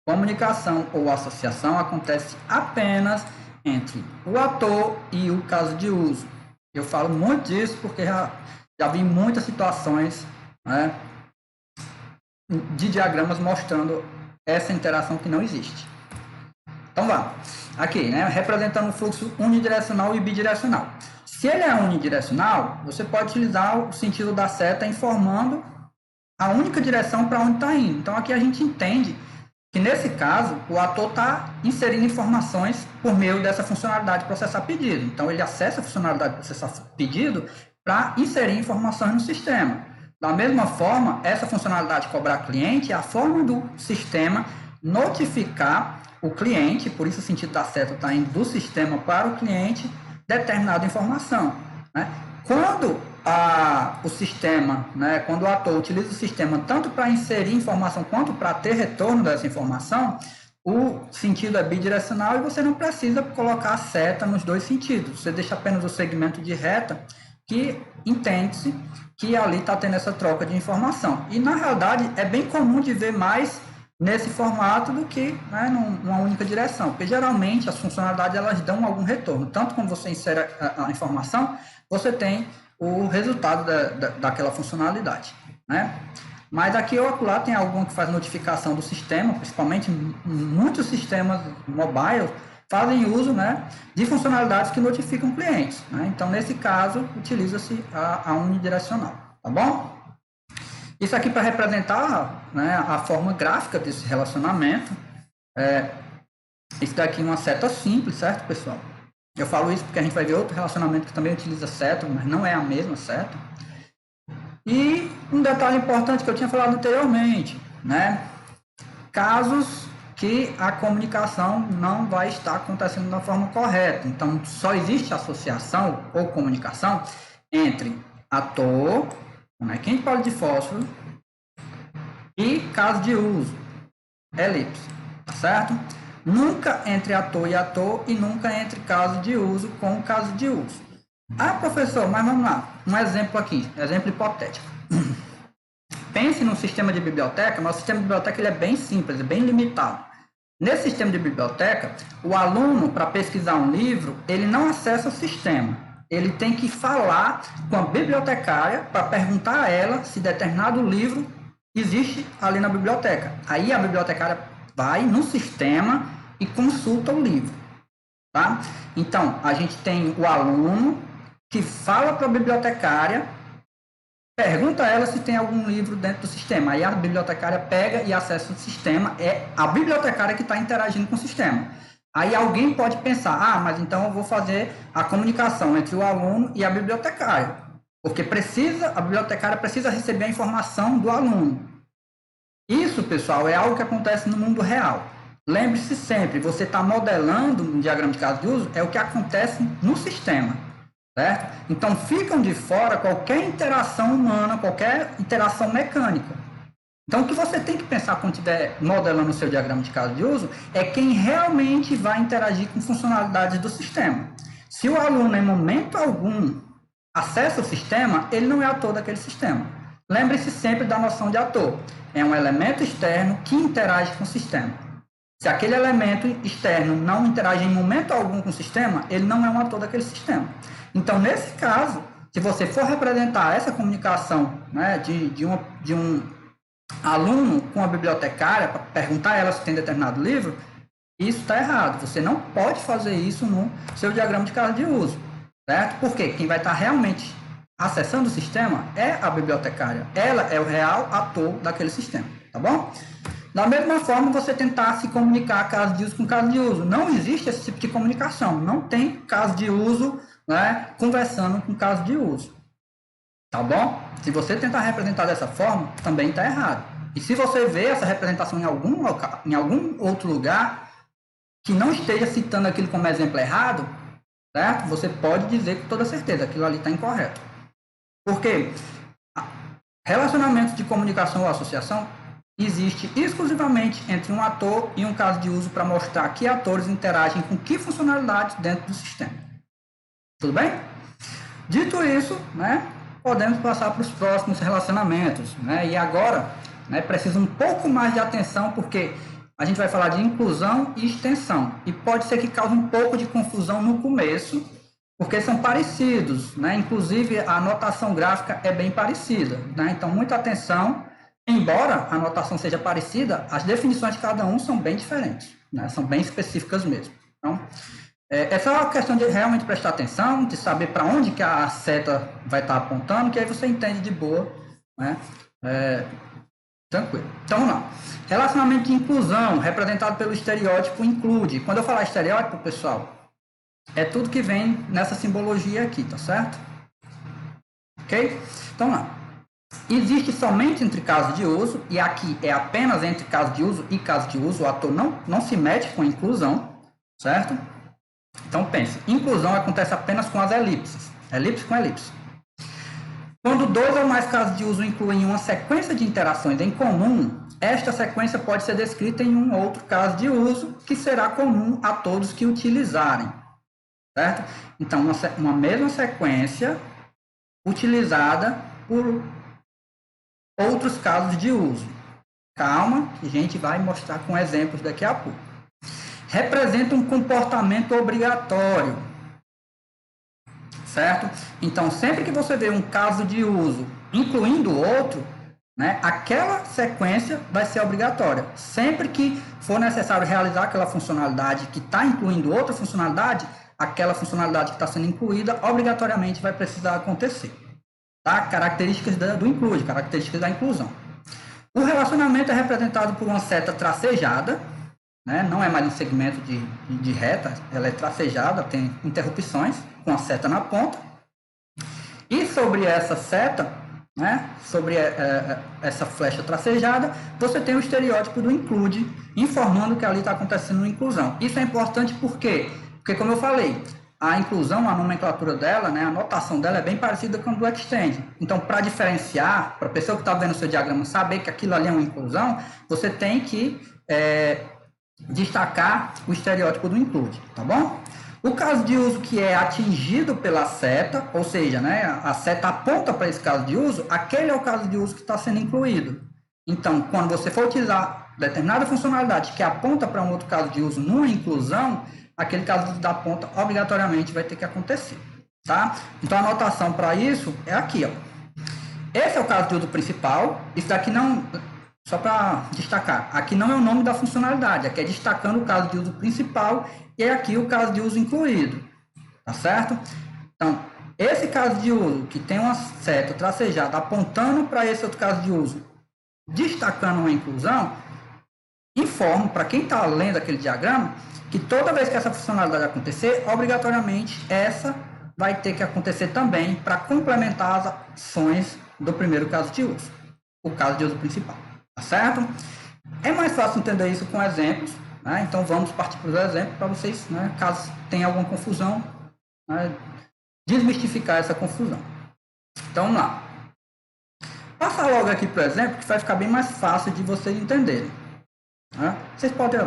Comunicação ou associação acontece apenas entre o ator e o caso de uso. Eu falo muito disso porque já vi muitas situações, né, de diagramas mostrando essa interação que não existe. Então vamos. Aqui, né, representando o fluxo unidirecional e bidirecional. Se ele é unidirecional, você pode utilizar o sentido da seta informando a única direção para onde está indo. Então, aqui a gente entende que, nesse caso, o ator está inserindo informações por meio dessa funcionalidade de processar pedido. Então, ele acessa a funcionalidade de processar pedido para inserir informações no sistema. Da mesma forma, essa funcionalidade de cobrar cliente é a forma do sistema notificar o cliente, por isso o sentido da seta está indo do sistema para o cliente, determinada informação, né? Quando o sistema, né, quando o ator utiliza o sistema tanto para inserir informação quanto para ter retorno dessa informação, o sentido é bidirecional e você não precisa colocar a seta nos dois sentidos. Você deixa apenas o segmento de reta que entende-se que ali está tendo essa troca de informação. E, na realidade, é bem comum de ver mais nesse formato do que, né, numa única direção, porque geralmente as funcionalidades elas dão algum retorno, tanto quando você insere a informação, você tem o resultado daquela funcionalidade, né? Mas aqui ou acolá tem algum que faz notificação do sistema, principalmente muitos sistemas mobile fazem uso, né, de funcionalidades que notificam clientes, né? Então, nesse caso, utiliza-se a unidirecional, tá bom? Isso aqui para representar, né, a forma gráfica desse relacionamento. Isso daqui é uma seta simples, certo, pessoal? Eu falo isso porque a gente vai ver outro relacionamento que também utiliza seta, mas não é a mesma seta. E um detalhe importante que eu tinha falado anteriormente, né? Casos que a comunicação não vai estar acontecendo da forma correta. Então, só existe associação ou comunicação entre ator, bonequinho de palito de fósforo, e caso de uso, elipse, tá certo? Nunca entre ator e ator e nunca entre caso de uso com caso de uso. Ah, professor, mas vamos lá, um exemplo aqui, exemplo hipotético. Pense num sistema de biblioteca, mas o sistema de biblioteca ele é bem simples, é bem limitado. Nesse sistema de biblioteca, o aluno, para pesquisar um livro, ele não acessa o sistema. Ele tem que falar com a bibliotecária para perguntar a ela se determinado livro existe ali na biblioteca. Aí a bibliotecária vai no sistema e consulta o livro, tá? Então, a gente tem o aluno que fala para a bibliotecária, pergunta a ela se tem algum livro dentro do sistema. Aí a bibliotecária pega e acessa o sistema. É a bibliotecária que está interagindo com o sistema. Aí alguém pode pensar, mas então eu vou fazer a comunicação entre o aluno e a bibliotecária. Porque a bibliotecária precisa receber a informação do aluno. Isso, pessoal, é algo que acontece no mundo real. Lembre-se sempre, você está modelando um diagrama de caso de uso, é o que acontece no sistema, certo? Então, ficam de fora qualquer interação humana, qualquer interação mecânica. Então, o que você tem que pensar quando estiver modelando o seu diagrama de caso de uso é quem realmente vai interagir com funcionalidades do sistema. Se o aluno, em momento algum, acessa o sistema, ele não é ator daquele sistema. Lembre-se sempre da noção de ator. É um elemento externo que interage com o sistema. Se aquele elemento externo não interage em momento algum com o sistema, ele não é um ator daquele sistema. Então, nesse caso, se você for representar essa comunicação, né, de um aluno com a bibliotecária para perguntar a ela se tem determinado livro, isso está errado. Você não pode fazer isso no seu diagrama de caso de uso, certo? Porque quem vai estar realmente acessando o sistema é a bibliotecária. Ela é o real ator daquele sistema, tá bom? Da mesma forma, você tentar se comunicar caso de uso com caso de uso. Não existe esse tipo de comunicação. Não tem caso de uso, né, conversando com caso de uso. Tá bom? Se você tentar representar dessa forma, também está errado. E se você vê essa representação em algum local, em algum outro lugar, que não esteja citando aquilo como exemplo errado, certo? Você pode dizer com toda certeza, aquilo ali está incorreto. Porque relacionamentos de comunicação ou associação existe exclusivamente entre um ator e um caso de uso para mostrar que atores interagem com que funcionalidades dentro do sistema. Tudo bem? Dito isso, né, podemos passar para os próximos relacionamentos. Né? E agora, né, precisa um pouco mais de atenção, porque a gente vai falar de inclusão e extensão. E pode ser que cause um pouco de confusão no começo, porque são parecidos. Né? Inclusive, a notação gráfica é bem parecida. Né? Então, muita atenção. Embora a notação seja parecida, as definições de cada um são bem diferentes, né? São bem específicas mesmo. Então, essa é uma questão de realmente prestar atenção, de saber para onde que a seta vai estar apontando, que aí você entende de boa, né? Tranquilo. Então, vamos lá. Relacionamento de inclusão, representado pelo estereótipo include. Quando eu falar estereótipo, pessoal, é tudo que vem nessa simbologia aqui, tá certo? Ok? Então, vamos lá. Existe somente entre casos de uso, e aqui é apenas entre caso de uso e caso de uso, o ator não se mete com inclusão, certo? Então pense, inclusão acontece apenas com as elipses, elipse com elipse. Quando dois ou mais casos de uso incluem uma sequência de interações em comum, esta sequência pode ser descrita em um outro caso de uso, que será comum a todos que utilizarem, certo? Então, uma mesma sequência utilizada por outros casos de uso. Calma, que a gente vai mostrar com exemplos daqui a pouco. Representa um comportamento obrigatório, certo? Então, sempre que você vê um caso de uso incluindo outro, né, aquela sequência vai ser obrigatória. Sempre que for necessário realizar aquela funcionalidade que está incluindo outra funcionalidade, aquela funcionalidade que está sendo incluída, obrigatoriamente vai precisar acontecer. Tá? Características do include, características da inclusão. O relacionamento é representado por uma seta tracejada, né? Não é mais um segmento de reta, ela é tracejada, tem interrupções com a seta na ponta. E sobre essa seta, né? Sobre essa flecha tracejada, você tem o estereótipo do include, informando que ali está acontecendo uma inclusão. Isso é importante por quê? Porque, como eu falei, a inclusão, a nomenclatura dela, né, a notação dela é bem parecida com a do extend. Então, para diferenciar, para a pessoa que está vendo o seu diagrama saber que aquilo ali é uma inclusão, você tem que destacar o estereótipo do include, tá bom? O caso de uso que é atingido pela seta, ou seja, né, a seta aponta para esse caso de uso, aquele é o caso de uso que está sendo incluído. Então, quando você for utilizar determinada funcionalidade que aponta para um outro caso de uso numa inclusão, aquele caso da ponta obrigatoriamente vai ter que acontecer, tá? Então, a anotação para isso é aqui, ó. Esse é o caso de uso principal. Isso daqui não, só para destacar, aqui não é o nome da funcionalidade, aqui é destacando o caso de uso principal e aqui o caso de uso incluído, tá certo? Então, esse caso de uso que tem uma seta tracejada apontando para esse outro caso de uso, destacando uma inclusão, informo para quem está lendo aquele diagrama que toda vez que essa funcionalidade acontecer, obrigatoriamente essa vai ter que acontecer também para complementar as ações do primeiro caso de uso, o caso de uso principal, tá certo? É mais fácil entender isso com exemplos, né? Então vamos partir para os exemplos para vocês, né, caso tenha alguma confusão, né, desmistificar essa confusão. Então vamos lá. Passa logo aqui para o exemplo, que vai ficar bem mais fácil de vocês entenderem. Né? Vocês podem...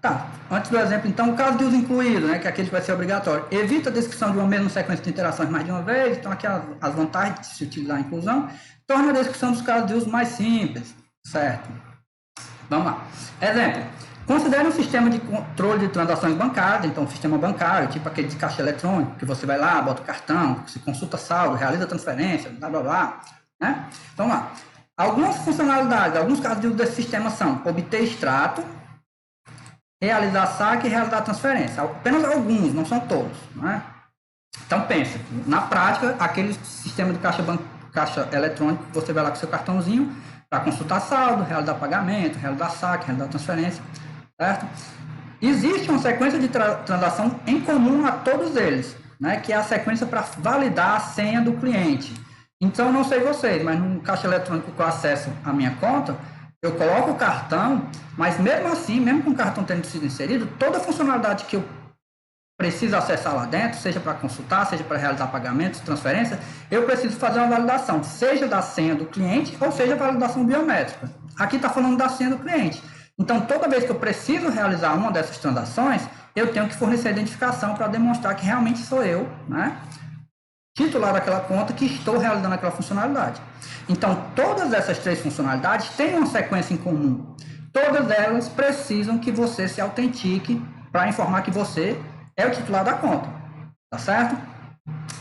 Tá, antes do exemplo, então, o caso de uso incluído, né, que é aquele que vai ser obrigatório, evita a descrição de uma mesma sequência de interações mais de uma vez, então aqui as vantagens de se utilizar a inclusão, torna a descrição dos casos de uso mais simples, certo? Vamos lá. Exemplo, considere um sistema de controle de transações bancárias, então um sistema bancário, tipo aquele de caixa eletrônico, que você vai lá, bota o cartão, se consulta saldo, realiza transferência, blá blá blá, né? Então, vamos lá. Algumas funcionalidades, alguns casos de uso desse sistema são obter extrato, realizar saque e realizar transferência. Apenas alguns, não são todos, né? Então pensa, na prática, aquele sistema de caixa eletrônico, você vai lá com seu cartãozinho para consultar saldo, realizar pagamento, realizar saque, realizar transferência, certo? Existe uma sequência de transação em comum a todos eles, né? Que é a sequência para validar a senha do cliente. Então, eu não sei vocês, mas no caixa eletrônico que eu acesso a minha conta, eu coloco o cartão, mas mesmo assim, mesmo com o cartão tendo sido inserido, toda a funcionalidade que eu preciso acessar lá dentro, seja para consultar, seja para realizar pagamentos, transferências, eu preciso fazer uma validação, seja da senha do cliente ou seja validação biométrica. Aqui está falando da senha do cliente. Então, toda vez que eu preciso realizar uma dessas transações, eu tenho que fornecer a identificação para demonstrar que realmente sou eu, né, titular daquela conta, que estou realizando aquela funcionalidade. Então, todas essas três funcionalidades têm uma sequência em comum. Todas elas precisam que você se autentique para informar que você é o titular da conta, tá certo?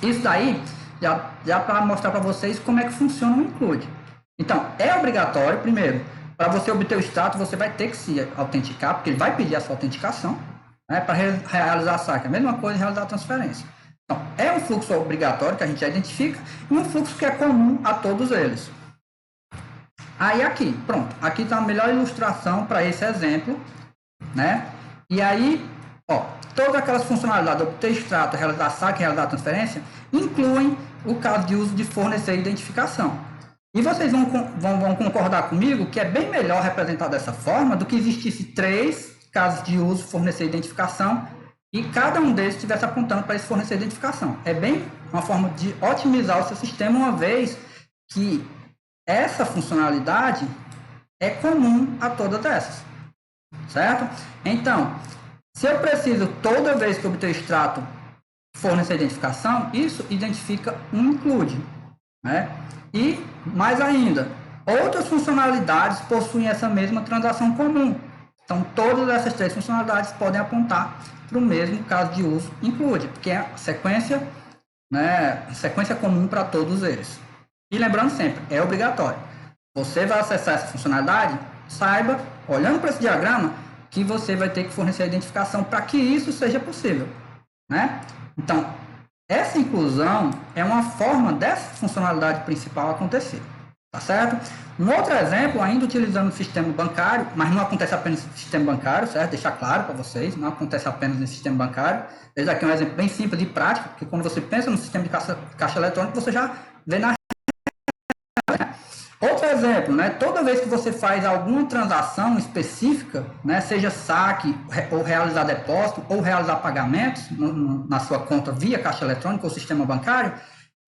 Isso daí, já para mostrar para vocês como é que funciona o include. Então, é obrigatório, primeiro, para você obter o status, você vai ter que se autenticar, porque ele vai pedir a sua autenticação, né, para realizar a saque. A mesma coisa realizar a transferência. Então, é um fluxo obrigatório que a gente já identifica e um fluxo que é comum a todos eles. Aí aqui, pronto. Aqui está a melhor ilustração para esse exemplo, né? E aí, ó, todas aquelas funcionalidades, obter extrato, realizar saque, realizar transferência, incluem o caso de uso de fornecer identificação. E vocês vão concordar comigo que é bem melhor representar dessa forma do que existisse 3 casos de uso fornecer identificação e cada um deles estivesse apontando para esse fornecer identificação. É bem uma forma de otimizar o seu sistema, uma vez que essa funcionalidade é comum a todas essas, certo? Então, se eu preciso, toda vez que eu obter extrato, fornecer identificação, isso identifica um include, né? E, mais ainda, outras funcionalidades possuem essa mesma transação comum. Então, todas essas 3 funcionalidades podem apontar para o mesmo caso de uso include, porque é sequência, né, sequência comum para todos eles. E lembrando sempre, é obrigatório. Você vai acessar essa funcionalidade, saiba, olhando para esse diagrama, que você vai ter que fornecer a identificação para que isso seja possível, né? Então, essa inclusão é uma forma dessa funcionalidade principal acontecer, tá certo? Um outro exemplo, ainda utilizando o sistema bancário, mas não acontece apenas no sistema bancário, certo? Deixar claro para vocês, não acontece apenas no sistema bancário. Esse aqui é um exemplo bem simples de prática, porque quando você pensa no sistema de caixa eletrônico, você já vê na... Outro exemplo, né? Toda vez que você faz alguma transação específica, né, seja saque ou realizar depósito ou realizar pagamentos na sua conta via caixa eletrônica ou sistema bancário,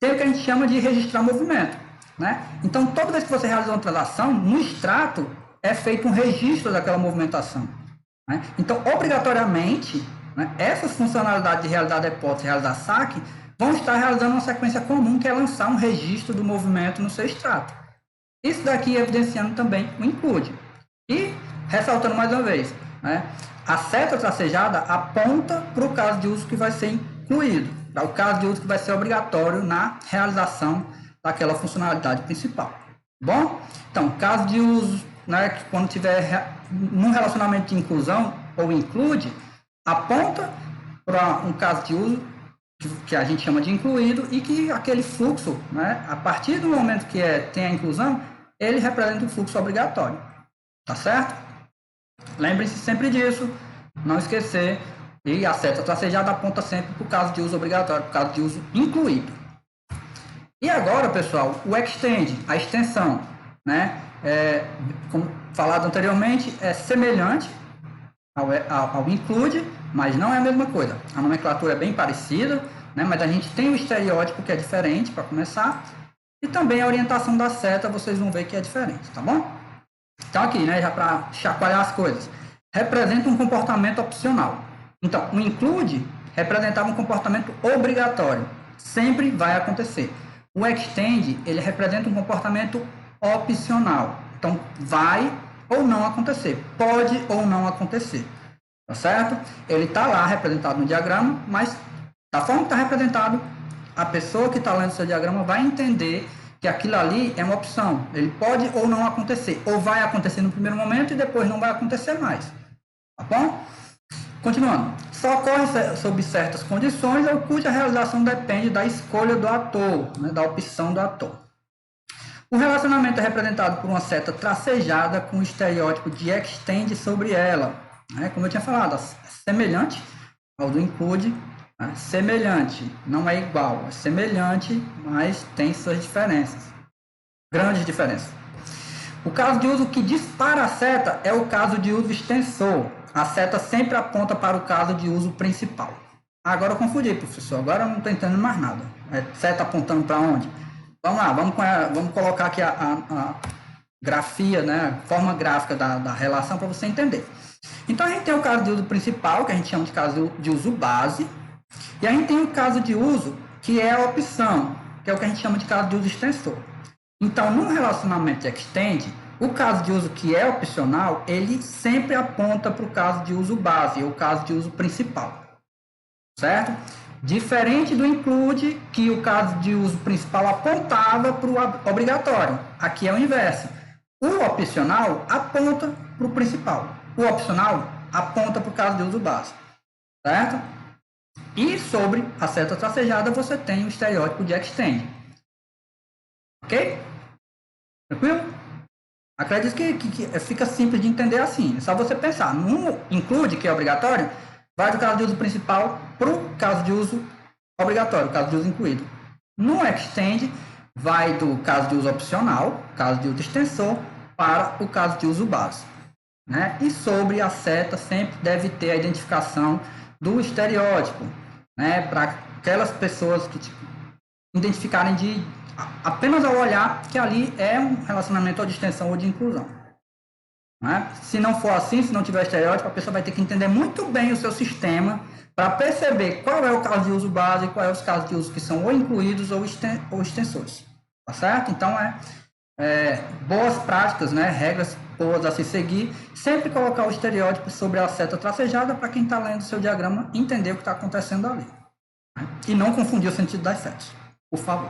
tem o que a gente chama de registrar movimento, né? Então, toda vez que você realiza uma transação, no extrato é feito um registro daquela movimentação, né? Então, obrigatoriamente, né, essas funcionalidades de realizar depósito e realizar saque vão estar realizando uma sequência comum, que é lançar um registro do movimento no seu extrato. Isso daqui evidenciando também o include. E, ressaltando mais uma vez, né, a seta tracejada aponta para o caso de uso que vai ser incluído, para o caso de uso que vai ser obrigatório na realização daquela funcionalidade principal. Bom? Então, caso de uso, né, que quando tiver num relacionamento de inclusão ou include, aponta para um caso de uso que a gente chama de incluído e que aquele fluxo, né, a partir do momento que tem a inclusão, ele representa um fluxo obrigatório, tá certo? Lembre-se sempre disso, não esquecer, e a seta tracejada aponta sempre para o caso de uso obrigatório, para o caso de uso incluído. E agora, pessoal, o extend, a extensão, né, como falado anteriormente, é semelhante ao include, mas não é a mesma coisa. A nomenclatura é bem parecida, né, mas a gente tem o estereótipo que é diferente para começar, e também a orientação da seta vocês vão ver que é diferente, tá bom? Então aqui, né, já para chacoalhar as coisas, representa um comportamento opcional. Então, o include representava um comportamento obrigatório, sempre vai acontecer. O extend, ele representa um comportamento opcional, então vai ou não acontecer, pode ou não acontecer, tá certo? Ele está lá representado no diagrama, mas da forma que está representado, a pessoa que está lendo seu diagrama vai entender que aquilo ali é uma opção. Ele pode ou não acontecer, ou vai acontecer no primeiro momento e depois não vai acontecer mais. Tá bom? Continuando. Só ocorre sob certas condições ou cuja realização depende da escolha do ator, né, da opção do ator. O relacionamento é representado por uma seta tracejada com o estereótipo de extend sobre ela. Né? Como eu tinha falado, semelhante ao do include, né? Semelhante, não é igual, é semelhante, mas tem suas diferenças, grandes diferenças. O caso de uso que dispara a seta é o caso de uso extensor. A seta sempre aponta para o caso de uso principal. Agora eu confundi, professor, agora eu não estou entendendo mais nada. É seta apontando para onde? Vamos lá, vamos colocar aqui a grafia, né, a forma gráfica da relação para você entender. Então, a gente tem o caso de uso principal, que a gente chama de caso de uso base, e a gente tem o caso de uso que é a opção, que é o que a gente chama de caso de uso extensor. Então, no relacionamento extend, o caso de uso que é opcional, ele sempre aponta para o caso de uso base, ou caso de uso principal, certo? Diferente do include, que o caso de uso principal apontava para o obrigatório. Aqui é o inverso. O opcional aponta para o principal. O opcional aponta para o caso de uso base. Certo? E sobre a seta tracejada, você tem o estereótipo de extend. Ok? Tranquilo? Acredito que fica simples de entender assim. É só você pensar. No include, que é obrigatório, vai do caso de uso principal para o caso de uso obrigatório, caso de uso incluído. No extend, vai do caso de uso opcional, caso de uso extensor, para o caso de uso base. Né? E sobre a seta, sempre deve ter a identificação do estereótipo, né? Para aquelas pessoas que identificarem apenas ao olhar que ali é um relacionamento ou de extensão ou de inclusão. Né? Se não for assim, se não tiver estereótipo, a pessoa vai ter que entender muito bem o seu sistema para perceber qual é o caso de uso base e qual é os casos de uso que são ou incluídos ou extensores. Tá certo? Então, boas práticas, né? Regras boas a se seguir, sempre colocar o estereótipo sobre a seta tracejada para quem está lendo o seu diagrama entender o que está acontecendo ali. Né? E não confundir o sentido das setas, por favor.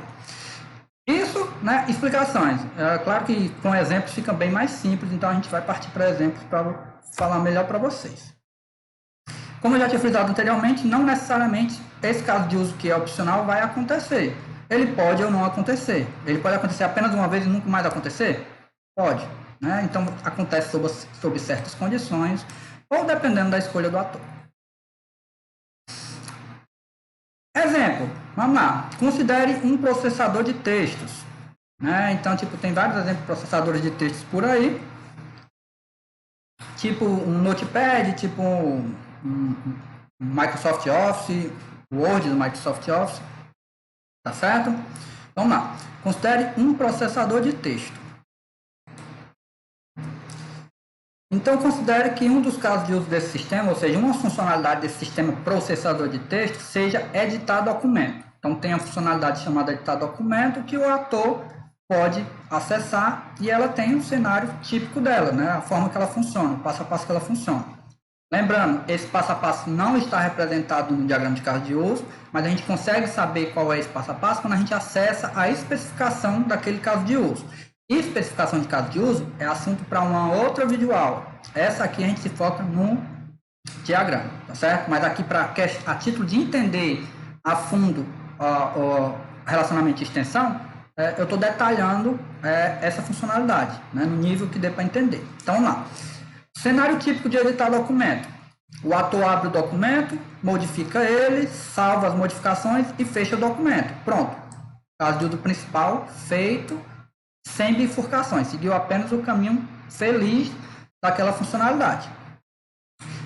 Isso, né, explicações. Claro que com exemplos fica bem mais simples, então a gente vai partir para exemplos para falar melhor para vocês. Como eu já tinha frisado anteriormente, não necessariamente esse caso de uso que é opcional vai acontecer. Ele pode ou não acontecer. Ele pode acontecer apenas uma vez e nunca mais acontecer? Pode. Né? Então, acontece sob certas condições ou dependendo da escolha do ator. Exemplo, vamos lá, considere um processador de textos. Né? Então, tem vários exemplos de processadores de textos por aí. Tipo um Notepad, tipo um Microsoft Office, Word do Microsoft Office. Tá certo? Vamos lá, considere um processador de texto. Então, considere que um dos casos de uso desse sistema, ou seja, uma funcionalidade desse sistema processador de texto, seja editar documento. Então, tem a funcionalidade chamada editar documento, que o ator pode acessar e ela tem um cenário típico dela, né? A forma que ela funciona, o passo a passo que ela funciona. Lembrando, esse passo a passo não está representado no diagrama de caso de uso, mas a gente consegue saber qual é esse passo a passo quando a gente acessa a especificação daquele caso de uso. Especificação de caso de uso é assunto para uma outra videoaula. Essa aqui a gente se foca no diagrama, tá certo? Mas aqui, a título de entender a fundo o relacionamento de extensão, eu estou detalhando essa funcionalidade, né, no nível que dê para entender. Então, vamos lá. Cenário típico de editar documento. O ator abre o documento, modifica ele, salva as modificações e fecha o documento. Pronto. Caso de uso principal feito, sem bifurcações, seguiu apenas o caminho feliz daquela funcionalidade.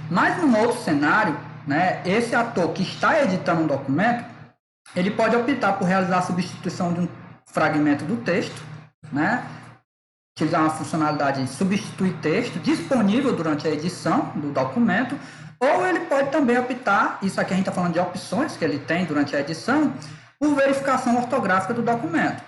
Mas num outro cenário, né, esse ator que está editando um documento, ele pode optar por realizar a substituição de um fragmento do texto, né, utilizar uma funcionalidade de substituir texto disponível durante a edição do documento, ou ele pode também optar, isso aqui a gente está falando de opções que ele tem durante a edição, por verificação ortográfica do documento.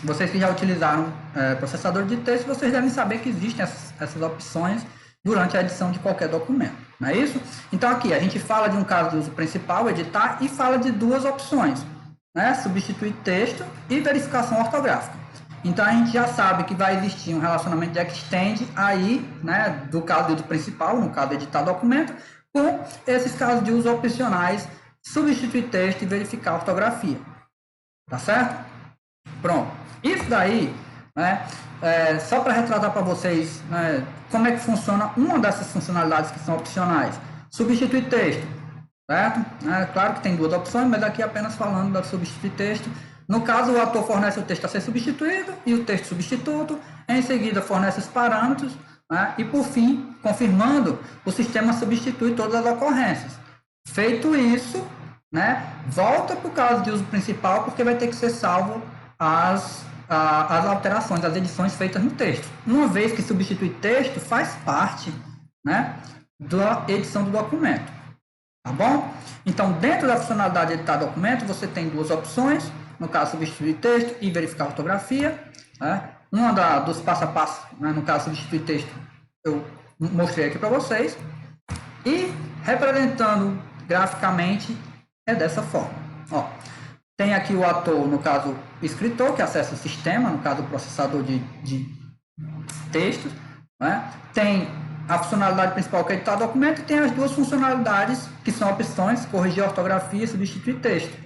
Vocês que já utilizaram processador de texto, vocês devem saber que existem essas opções durante a edição de qualquer documento, não é isso? Então aqui a gente fala de um caso de uso principal, editar, e fala de duas opções. né, substituir texto e verificação ortográfica. Então, a gente já sabe que vai existir um relacionamento de extend aí, né, do caso de uso principal, no caso de editar documento, com esses casos de uso opcionais, substituir texto e verificar ortografia. Tá certo? Pronto. Isso daí, né, só para retratar para vocês, né, como é que funciona uma dessas funcionalidades que são opcionais. Substituir texto, certo? Claro que tem duas opções, mas aqui apenas falando da substituir texto. No caso, o ator fornece o texto a ser substituído e o texto substituto. Em seguida, fornece os parâmetros, né, e, por fim, confirmando, o sistema substitui todas as ocorrências. Feito isso, né, volta para o caso de uso principal, porque vai ter que ser salvo as alterações, as edições feitas no texto. Uma vez que substitui texto, faz parte, né, da edição do documento. Tá bom? Então, dentro da funcionalidade de editar documento, você tem duas opções. No caso, substituir texto e verificar a ortografia. Né? Uma dos passo a passo, né? No caso, substituir texto, eu mostrei aqui para vocês. E representando graficamente é dessa forma. Ó, tem aqui o ator, no caso, escritor, que acessa o sistema, no caso, o processador de textos. Né? Tem a funcionalidade principal, que é editar documento, e tem as duas funcionalidades, que são opções, corrigir a ortografia e substituir texto.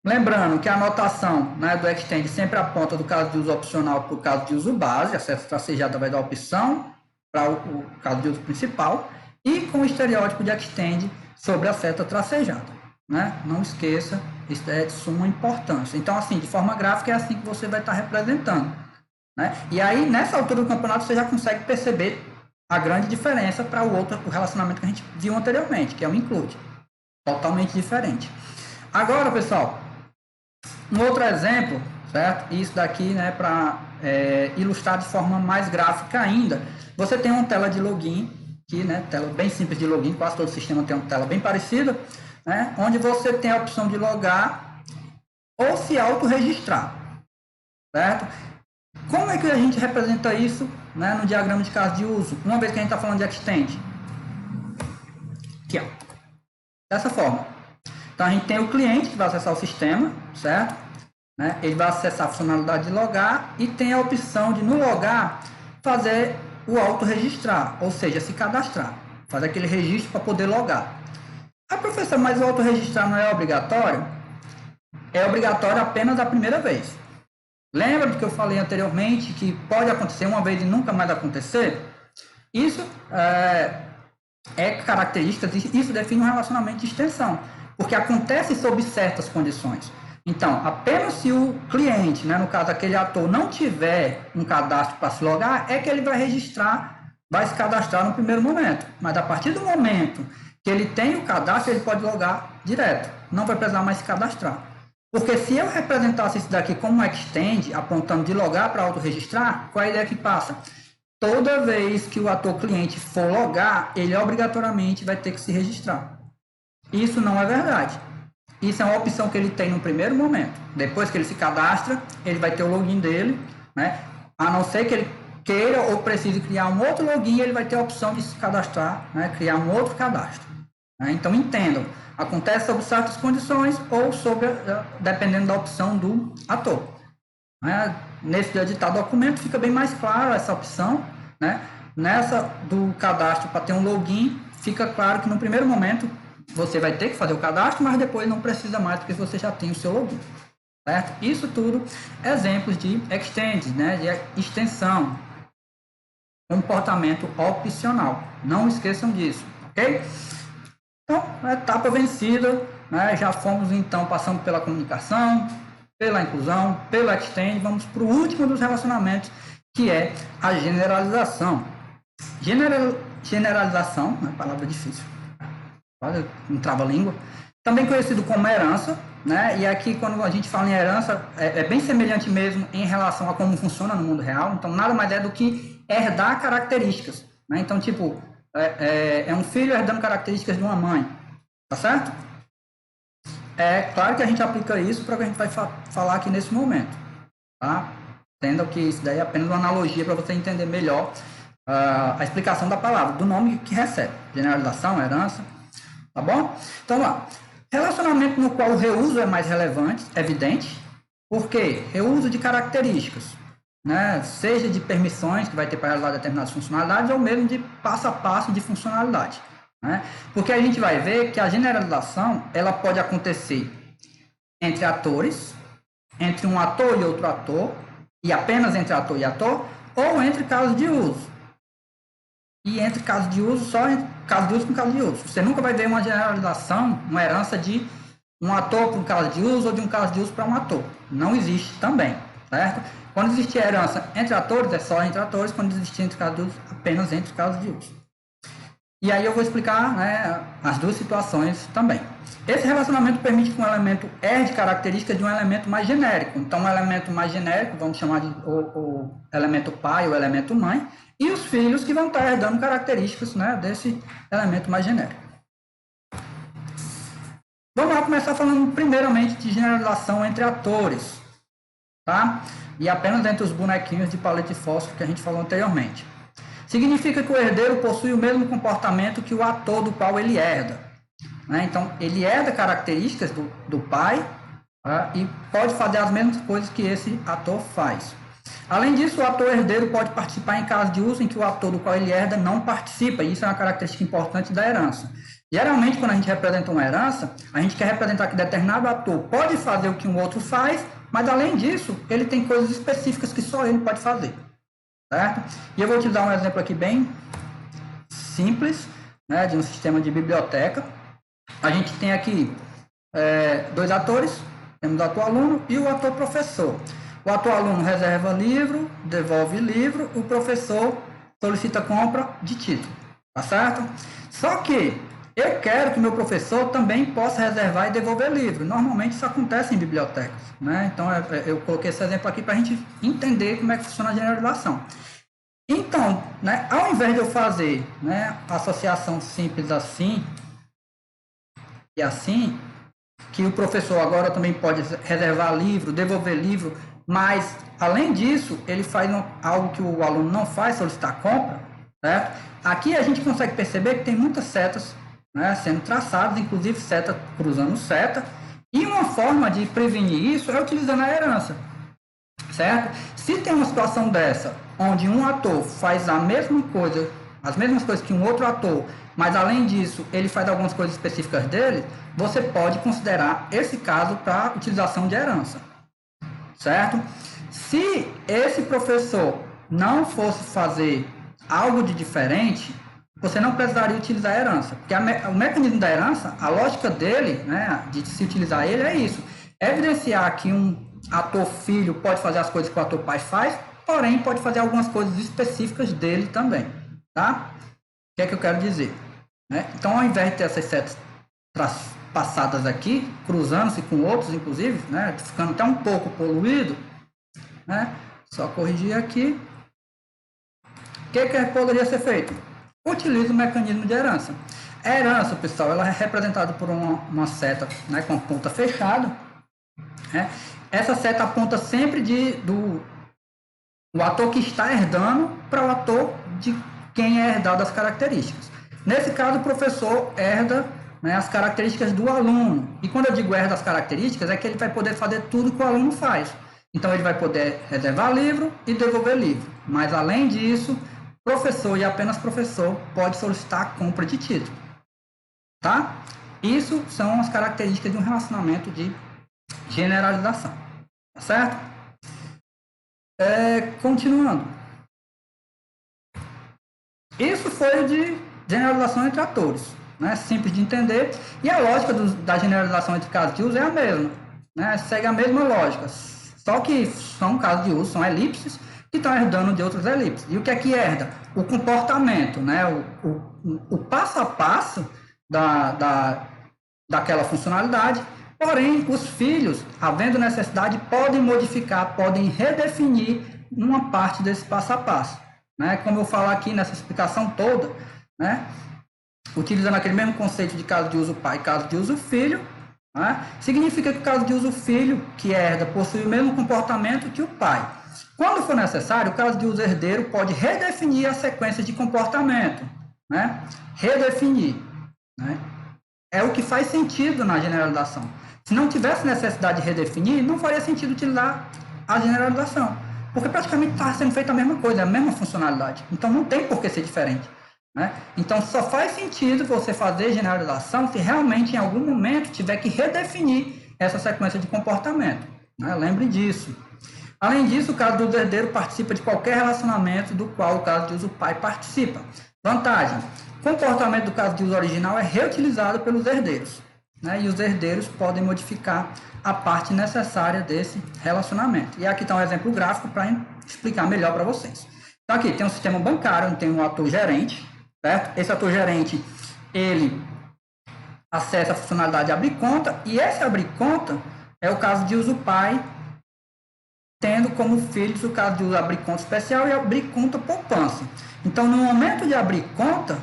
Lembrando que a anotação, né, do extend sempre aponta do caso de uso opcional para o caso de uso base, a seta tracejada vai dar opção para o caso de uso principal, e com o estereótipo de extend sobre a seta tracejada. Né? Não esqueça, isso é de suma importância. Então, assim, de forma gráfica, é assim que você vai estar representando. Né? E aí, nessa altura do campeonato, você já consegue perceber a grande diferença para o relacionamento que a gente viu anteriormente, que é o include. Totalmente diferente. Agora, pessoal, um outro exemplo, certo? Isso daqui, né, para ilustrar de forma mais gráfica ainda. Você tem uma tela de login, aqui, né, tela bem simples de login, quase todo sistema tem uma tela bem parecida, né, onde você tem a opção de logar ou se autorregistrar, certo? Como é que a gente representa isso, né, no diagrama de caso de uso, uma vez que a gente está falando de extend? Aqui, ó, dessa forma. Então, a gente tem o cliente que vai acessar o sistema, certo? Né? Ele vai acessar a funcionalidade de logar e tem a opção de, no logar, fazer o autorregistrar, ou seja, se cadastrar. Fazer aquele registro para poder logar. Ah, professor, mas o autorregistrar não é obrigatório? É obrigatório apenas a primeira vez. Lembra do que eu falei anteriormente, que pode acontecer uma vez e nunca mais acontecer? Isso é característica, isso define um relacionamento de extensão. Porque acontece sob certas condições. Então, apenas se o cliente, né, no caso aquele ator, não tiver um cadastro para se logar, é que ele vai registrar, vai se cadastrar no primeiro momento. Mas a partir do momento que ele tem o cadastro, ele pode logar direto. Não vai precisar mais se cadastrar. Porque se eu representasse isso daqui como um extend, apontando de logar para autorregistrar, qual é a ideia que passa? Toda vez que o ator cliente for logar, ele obrigatoriamente vai ter que se registrar. Isso não é verdade. Isso é uma opção que ele tem no primeiro momento. Depois que ele se cadastra, ele vai ter o login dele, né? A não ser que ele queira ou precise criar um outro login, ele vai ter a opção de se cadastrar, né? Criar um outro cadastro. Né? Então, entendam. Acontece sob certas condições ou dependendo da opção do ator. Né? Nesse de editar documento, fica bem mais claro essa opção. Né? Nessa do cadastro para ter um login, fica claro que no primeiro momento você vai ter que fazer o cadastro, mas depois não precisa mais, porque você já tem o seu login. Certo? Isso tudo exemplos de extend, né? De extensão. Comportamento opcional. Não esqueçam disso, ok? Então, etapa vencida, né? Já fomos então passando pela comunicação, pela inclusão, pelo extend, vamos para o último dos relacionamentos, que é a generalização. Generalização, né? Palavra difícil. Olha, um trava-língua. Também conhecido como herança, né? E aqui, quando a gente fala em herança, é bem semelhante mesmo em relação a como funciona no mundo real. Então, nada mais é do que herdar características, né? Então, tipo, é um filho herdando características de uma mãe, tá certo? É claro que a gente aplica isso para o que a gente vai falar aqui nesse momento, tá? Entendam que isso daí é apenas uma analogia para você entender melhor a explicação da palavra, do nome que recebe. Generalização, herança. Tá bom? Então, lá. Relacionamento no qual o reuso é mais relevante, evidente. Por quê? Reuso de características, né? Seja de permissões, que vai ter para realizar determinadas funcionalidades, ou mesmo de passo a passo de funcionalidade. Né? Porque a gente vai ver que a generalização ela pode acontecer entre atores, entre um ator e outro ator, e apenas entre ator e ator, ou entre casos de uso. E entre casos de uso, só entre caso de uso com caso de uso. Você nunca vai ver uma generalização, uma herança de um ator para um caso de uso ou de um caso de uso para um ator. Não existe também, certo? Quando existir herança entre atores, é só entre atores. Quando existir entre casos de uso, apenas entre casos de uso. E aí eu vou explicar, né, as duas situações também. Esse relacionamento permite que um elemento herde características de um elemento mais genérico. Então, um elemento mais genérico, vamos chamar de o elemento pai ou elemento mãe, e os filhos que vão estar herdando características, né, desse elemento mais genérico. Vamos lá começar falando primeiramente de generalização entre atores, tá? E apenas entre os bonequinhos de paleta de fósforo que a gente falou anteriormente. Significa que o herdeiro possui o mesmo comportamento que o ator do qual ele herda. Né? Então, ele herda características do pai, tá? E pode fazer as mesmas coisas que esse ator faz. Além disso, o ator herdeiro pode participar em casos de uso em que o ator do qual ele herda não participa, e isso é uma característica importante da herança. Geralmente, quando a gente representa uma herança, a gente quer representar que determinado ator pode fazer o que um outro faz, mas além disso, ele tem coisas específicas que só ele pode fazer. Certo? E eu vou te dar um exemplo aqui bem simples, né, de um sistema de biblioteca. A gente tem aqui dois atores, temos o ator-aluno e o ator-professor. O ator-aluno reserva livro, devolve livro, o professor solicita compra de título, tá certo? Só que eu quero que meu professor também possa reservar e devolver livro. Normalmente isso acontece em bibliotecas, né? Então eu coloquei esse exemplo aqui para a gente entender como é que funciona a generalização. Então, né, ao invés de eu fazer, né, associação simples assim e assim, que o professor agora também pode reservar livro, devolver livro, mas além disso ele faz algo que o aluno não faz, solicitar compra, certo? Aqui a gente consegue perceber que tem muitas setas, né, sendo traçadas, inclusive seta cruzando seta, e uma forma de prevenir isso é utilizando a herança, certo? Se tem uma situação dessa, onde um ator faz a mesma coisa, as mesmas coisas que um outro ator, mas além disso ele faz algumas coisas específicas dele, você pode considerar esse caso para utilização de herança, certo? Se esse professor não fosse fazer algo de diferente, você não precisaria utilizar a herança, porque o mecanismo da herança, a lógica dele, né, de se utilizar ele é isso, evidenciar que um ator filho pode fazer as coisas que o ator pai faz, porém pode fazer algumas coisas específicas dele também, tá? O que é que eu quero dizer? Né? Então, ao invés de ter essas setas passadas aqui, cruzando-se com outros, inclusive, né, ficando até um pouco poluído, né, só corrigir aqui. O que poderia ser feito? Utiliza o mecanismo de herança. A herança, pessoal, ela é representada por uma seta, né, com a ponta fechada. Né? Essa seta aponta sempre do ator que está herdando para o ator de quem é herdado as características. Nesse caso, o professor herda, né, as características do aluno. E quando eu digo herda as características, é que ele vai poder fazer tudo que o aluno faz. Então, ele vai poder reservar livro e devolver livro. Mas, além disso, professor e apenas professor pode solicitar a compra de título. Tá? Isso são as características de um relacionamento de generalização. Tá certo? Continuando. Isso foi de generalização entre atores. Né? Simples de entender. E a lógica da generalização entre casos de uso é a mesma. Né? Segue a mesma lógica. Só que são casos de uso, são elipses, que estão herdando de outras elipses. E o que é que herda? O comportamento, né? o passo a passo daquela funcionalidade. Porém, os filhos, havendo necessidade, podem modificar, podem redefinir uma parte desse passo a passo. Né? Como eu falo aqui nessa explicação toda, né? Utilizando aquele mesmo conceito de caso de uso pai e caso de uso filho, né? Significa que o caso de uso filho, que herda, possui o mesmo comportamento que o pai. Quando for necessário, o caso de uso herdeiro pode redefinir a sequência de comportamento. Né? Redefinir. Né? é o que faz sentido na generalização. Se não tivesse necessidade de redefinir, não faria sentido utilizar a generalização, porque praticamente está sendo feita a mesma coisa, a mesma funcionalidade. Então não tem por que ser diferente. Né? Então só faz sentido você fazer generalização se realmente em algum momento tiver que redefinir essa sequência de comportamento. Né? Lembre disso. Além disso, o caso do herdeiro participa de qualquer relacionamento do qual o caso de uso pai participa. Vantagem: o comportamento do caso de uso original é reutilizado pelos herdeiros, né? E os herdeiros podem modificar a parte necessária desse relacionamento. E aqui está um exemplo gráfico para explicar melhor para vocês. Então aqui tem um sistema bancário, onde tem um ator gerente, certo? Esse ator gerente, ele acessa a funcionalidade de abrir conta, e esse abrir conta é o caso de uso pai, tendo como filhos o caso de uso abrir conta especial e abrir conta poupança. Então, no momento de abrir conta,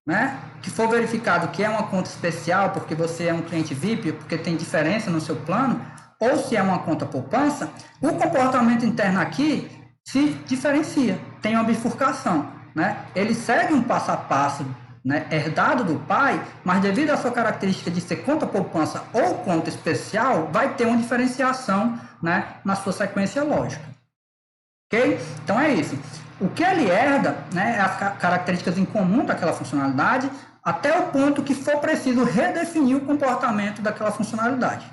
né, que for verificado que é uma conta especial porque você é um cliente VIP, porque tem diferença no seu plano, ou se é uma conta poupança, o comportamento interno aqui se diferencia, tem uma bifurcação, né? Ele segue um passo a passo, né, herdado do pai, mas devido à sua característica de ser conta poupança ou conta especial, vai ter uma diferenciação, né, na sua sequência lógica. Ok? Então é isso. O que ele herda, né, é as características em comum daquela funcionalidade, até o ponto que for preciso redefinir o comportamento daquela funcionalidade.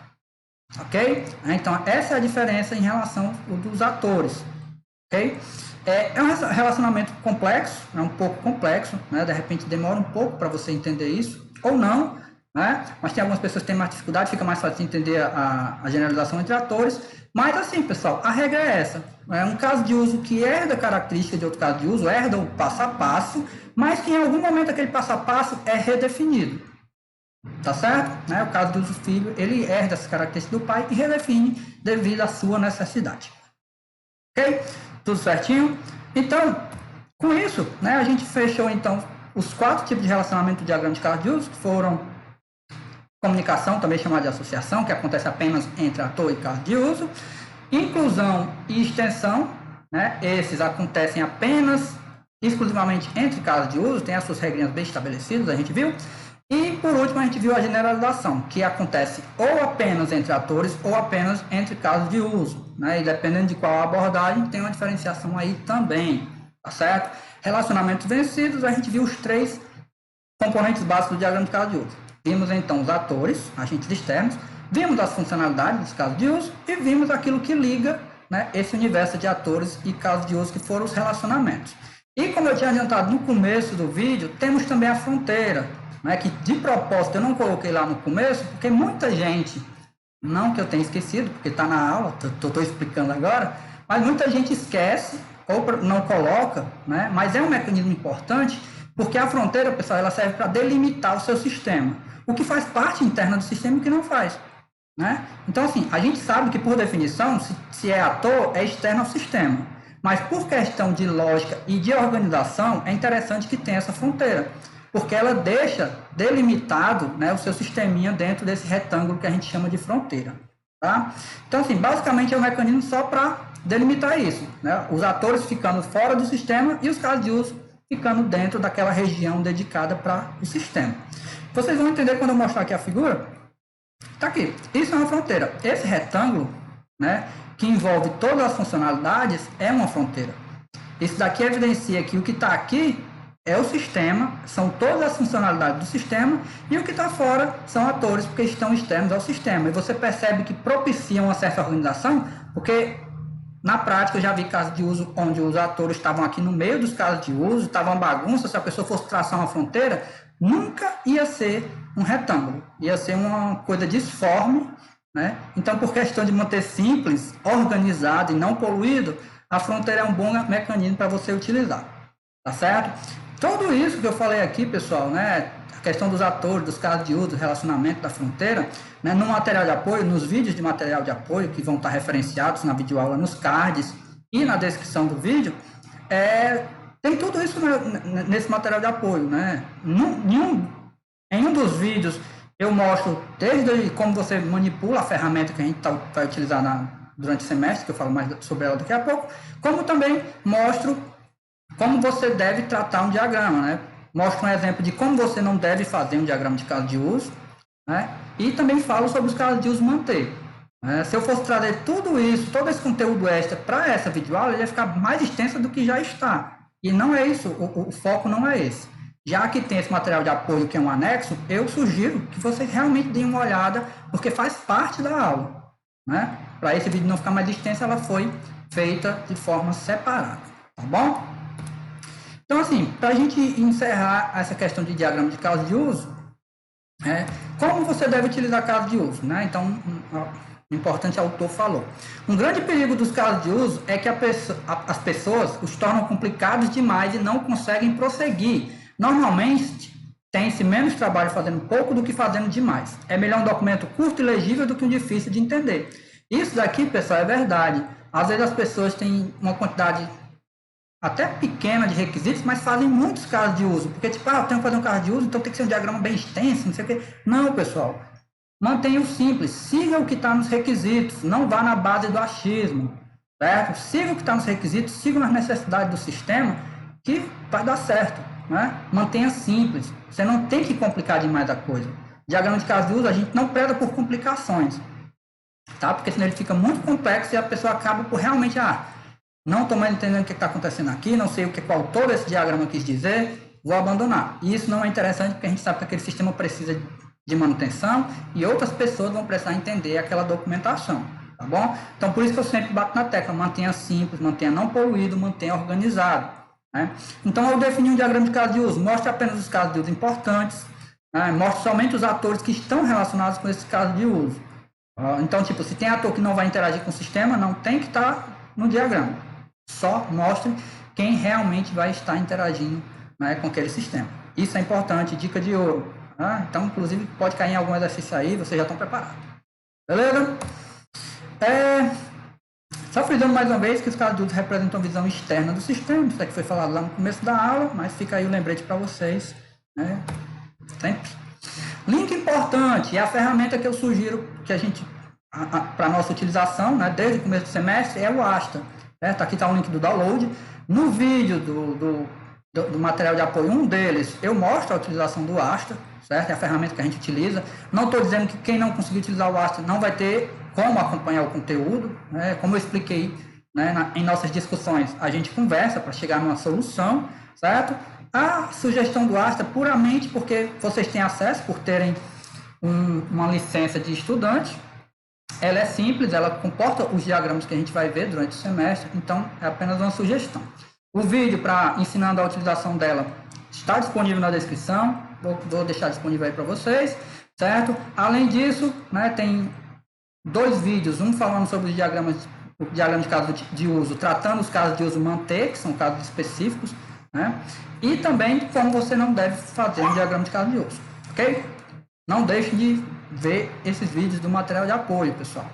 Ok? Então essa é a diferença em relação dos atores. Ok? É um relacionamento complexo, é um pouco complexo, né? De repente demora um pouco para você entender isso, ou não, né? Mas tem algumas pessoas que têm mais dificuldade, fica mais fácil de entender a generalização entre atores. Mas assim, pessoal, a regra é essa. É um caso de uso que herda característica de outro caso de uso, herda o passo a passo, mas que em algum momento aquele passo a passo é redefinido. Tá certo? Né? O caso do uso filho, ele herda essa característica do pai e redefine devido à sua necessidade. Ok? Tudo certinho? Então, com isso, né, a gente fechou então os 4 tipos de relacionamento do diagrama de caso de uso, que foram comunicação, também chamada de associação, que acontece apenas entre ator e caso de uso, inclusão e extensão, né, esses acontecem apenas, exclusivamente entre casos de uso, tem as suas regrinhas bem estabelecidas, a gente viu. E, por último, a gente viu a generalização, que acontece ou apenas entre atores ou apenas entre casos de uso, né? E dependendo de qual abordagem, tem uma diferenciação aí também, tá certo? Relacionamentos vencidos, a gente viu os 3 componentes básicos do diagrama de caso de uso. Vimos, então, os atores, agentes externos, vimos as funcionalidades dos casos de uso e vimos aquilo que liga, né, esse universo de atores e casos de uso, que foram os relacionamentos. E, como eu tinha adiantado no começo do vídeo, temos também a fronteira, né, que de propósito eu não coloquei lá no começo, porque muita gente, não que eu tenha esquecido, porque está na aula, estou explicando agora, mas muita gente esquece ou não coloca, né, mas é um mecanismo importante, porque a fronteira, pessoal, ela serve para delimitar o seu sistema, o que faz parte interna do sistema e o que não faz. Né? Então, assim, a gente sabe que, por definição, se é ator, é externo ao sistema, mas por questão de lógica e de organização, é interessante que tenha essa fronteira, porque ela deixa delimitado, né, o seu sisteminha dentro desse retângulo que a gente chama de fronteira. Tá? Então, assim, basicamente é um mecanismo só para delimitar isso, né? Os atores ficando fora do sistema e os casos de uso ficando dentro daquela região dedicada para o sistema. Vocês vão entender quando eu mostrar aqui a figura. Tá aqui, isso é uma fronteira. Esse retângulo, né, que envolve todas as funcionalidades, é uma fronteira. Isso daqui evidencia que o que está aqui é o sistema, são todas as funcionalidades do sistema, e o que está fora são atores, porque estão externos ao sistema. E você percebe que propiciam uma certa organização, porque na prática eu já vi casos de uso onde os atores estavam aqui no meio dos casos de uso, estava uma bagunça. Se a pessoa fosse traçar uma fronteira, nunca ia ser um retângulo, ia ser uma coisa disforme, né? Então, por questão de manter simples, organizado e não poluído, a fronteira é um bom mecanismo para você utilizar, tá certo? Tudo isso que eu falei aqui, pessoal, né, a questão dos atores, dos casos de uso, do relacionamento da fronteira, né, no material de apoio, nos vídeos de material de apoio, que vão estar referenciados na videoaula, nos cards e na descrição do vídeo, tem tudo isso nesse material de apoio, né? Em um dos vídeos eu mostro desde como você manipula a ferramenta que a gente vai utilizar durante o semestre, que eu falo mais sobre ela daqui a pouco, como também mostro como você deve tratar um diagrama, né? Mostro um exemplo de como você não deve fazer um diagrama de caso de uso, né? E também falo sobre os casos de uso manter. Se eu fosse trazer tudo isso, todo esse conteúdo extra para essa videoaula, ele ia ficar mais extensa do que já está. E não é isso, o foco não é esse. Já que tem esse material de apoio que é um anexo, eu sugiro que vocês realmente deem uma olhada, porque faz parte da aula, né? Para esse vídeo não ficar mais extenso, ela foi feita de forma separada, tá bom? Então, assim, para a gente encerrar essa questão de diagrama de caso de uso, como você deve utilizar caso de uso, né? Então, o importante autor falou. Um grande perigo dos casos de uso é que as pessoas os tornam complicados demais e não conseguem prosseguir. Normalmente, tem-se menos trabalho fazendo pouco do que fazendo demais. É melhor um documento curto e legível do que um difícil de entender. Isso daqui, pessoal, é verdade. Às vezes as pessoas têm uma quantidade até pequena de requisitos, mas fazem muitos casos de uso. Porque, tipo, eu tenho que fazer um caso de uso, então tem que ser um diagrama bem extenso, não sei o quê. Não, pessoal. Mantenha o simples, siga o que está nos requisitos, não vá na base do achismo, certo? Siga o que está nos requisitos, siga as necessidades do sistema, que vai dar certo, né? Mantenha simples, você não tem que complicar demais a coisa. Diagrama de caso de uso, a gente não preza por complicações, tá? Porque senão ele fica muito complexo e a pessoa acaba por realmente, não estou mais entendendo o que está acontecendo aqui, não sei o que o autor desse diagrama quis dizer, vou abandonar. E isso não é interessante porque a gente sabe que aquele sistema precisa de manutenção e outras pessoas vão precisar entender aquela documentação, tá bom? Então, por isso que eu sempre bato na tecla, mantenha simples, mantenha não poluído, mantenha organizado, né? Então, ao definir um diagrama de caso de uso, mostre apenas os casos de uso importantes, né? Mostre somente os atores que estão relacionados com esse caso de uso. Então, tipo, se tem ator que não vai interagir com o sistema, não tem que estar no diagrama. Só mostre quem realmente vai estar interagindo, né, com aquele sistema. Isso é importante, dica de ouro. Então, inclusive, pode cair em algum exercício aí, vocês já estão preparados. Beleza? Só frisando mais uma vez que os casos de uso representam a visão externa do sistema, isso aqui foi falado lá no começo da aula, mas fica aí o lembrete para vocês, né? Sempre. Link importante, é a ferramenta que eu sugiro que a gente, para nossa utilização, né, desde o começo do semestre, é o Asta. Certo? Aqui está o link do download. No vídeo do material de apoio, um deles, eu mostro a utilização do Asta, certo? É a ferramenta que a gente utiliza. Não estou dizendo que quem não conseguir utilizar o Asta não vai ter como acompanhar o conteúdo, né? Como eu expliquei, né, em nossas discussões, a gente conversa para chegar numa solução, certo? A sugestão do Asta puramente porque vocês têm acesso, por terem uma licença de estudante. Ela é simples, ela comporta os diagramas que a gente vai ver durante o semestre, então é apenas uma sugestão. O vídeo para ensinando a utilização dela está disponível na descrição, vou deixar disponível aí para vocês, certo? Além disso, né, tem 2 vídeos, um falando sobre os diagramas de caso de uso, tratando os casos de uso manter, que são casos específicos, né? E também como você não deve fazer um diagrama de caso de uso, ok? Não deixe de ver esses vídeos do material de apoio, pessoal.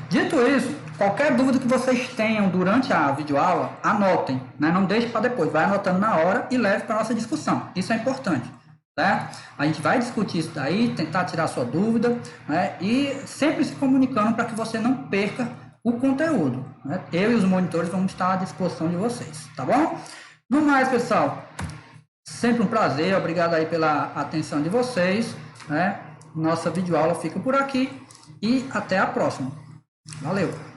Dito isso, qualquer dúvida que vocês tenham durante a videoaula, anotem, né? Não deixe para depois, vai anotando na hora e leve para a nossa discussão. Isso é importante, certo? A gente vai discutir isso daí, tentar tirar a sua dúvida, né? E sempre se comunicando para que você não perca o conteúdo, né? Eu e os monitores vamos estar à disposição de vocês, tá bom? No mais, pessoal, sempre um prazer, obrigado aí pela atenção de vocês, né? Nossa videoaula fica por aqui e até a próxima. Valeu!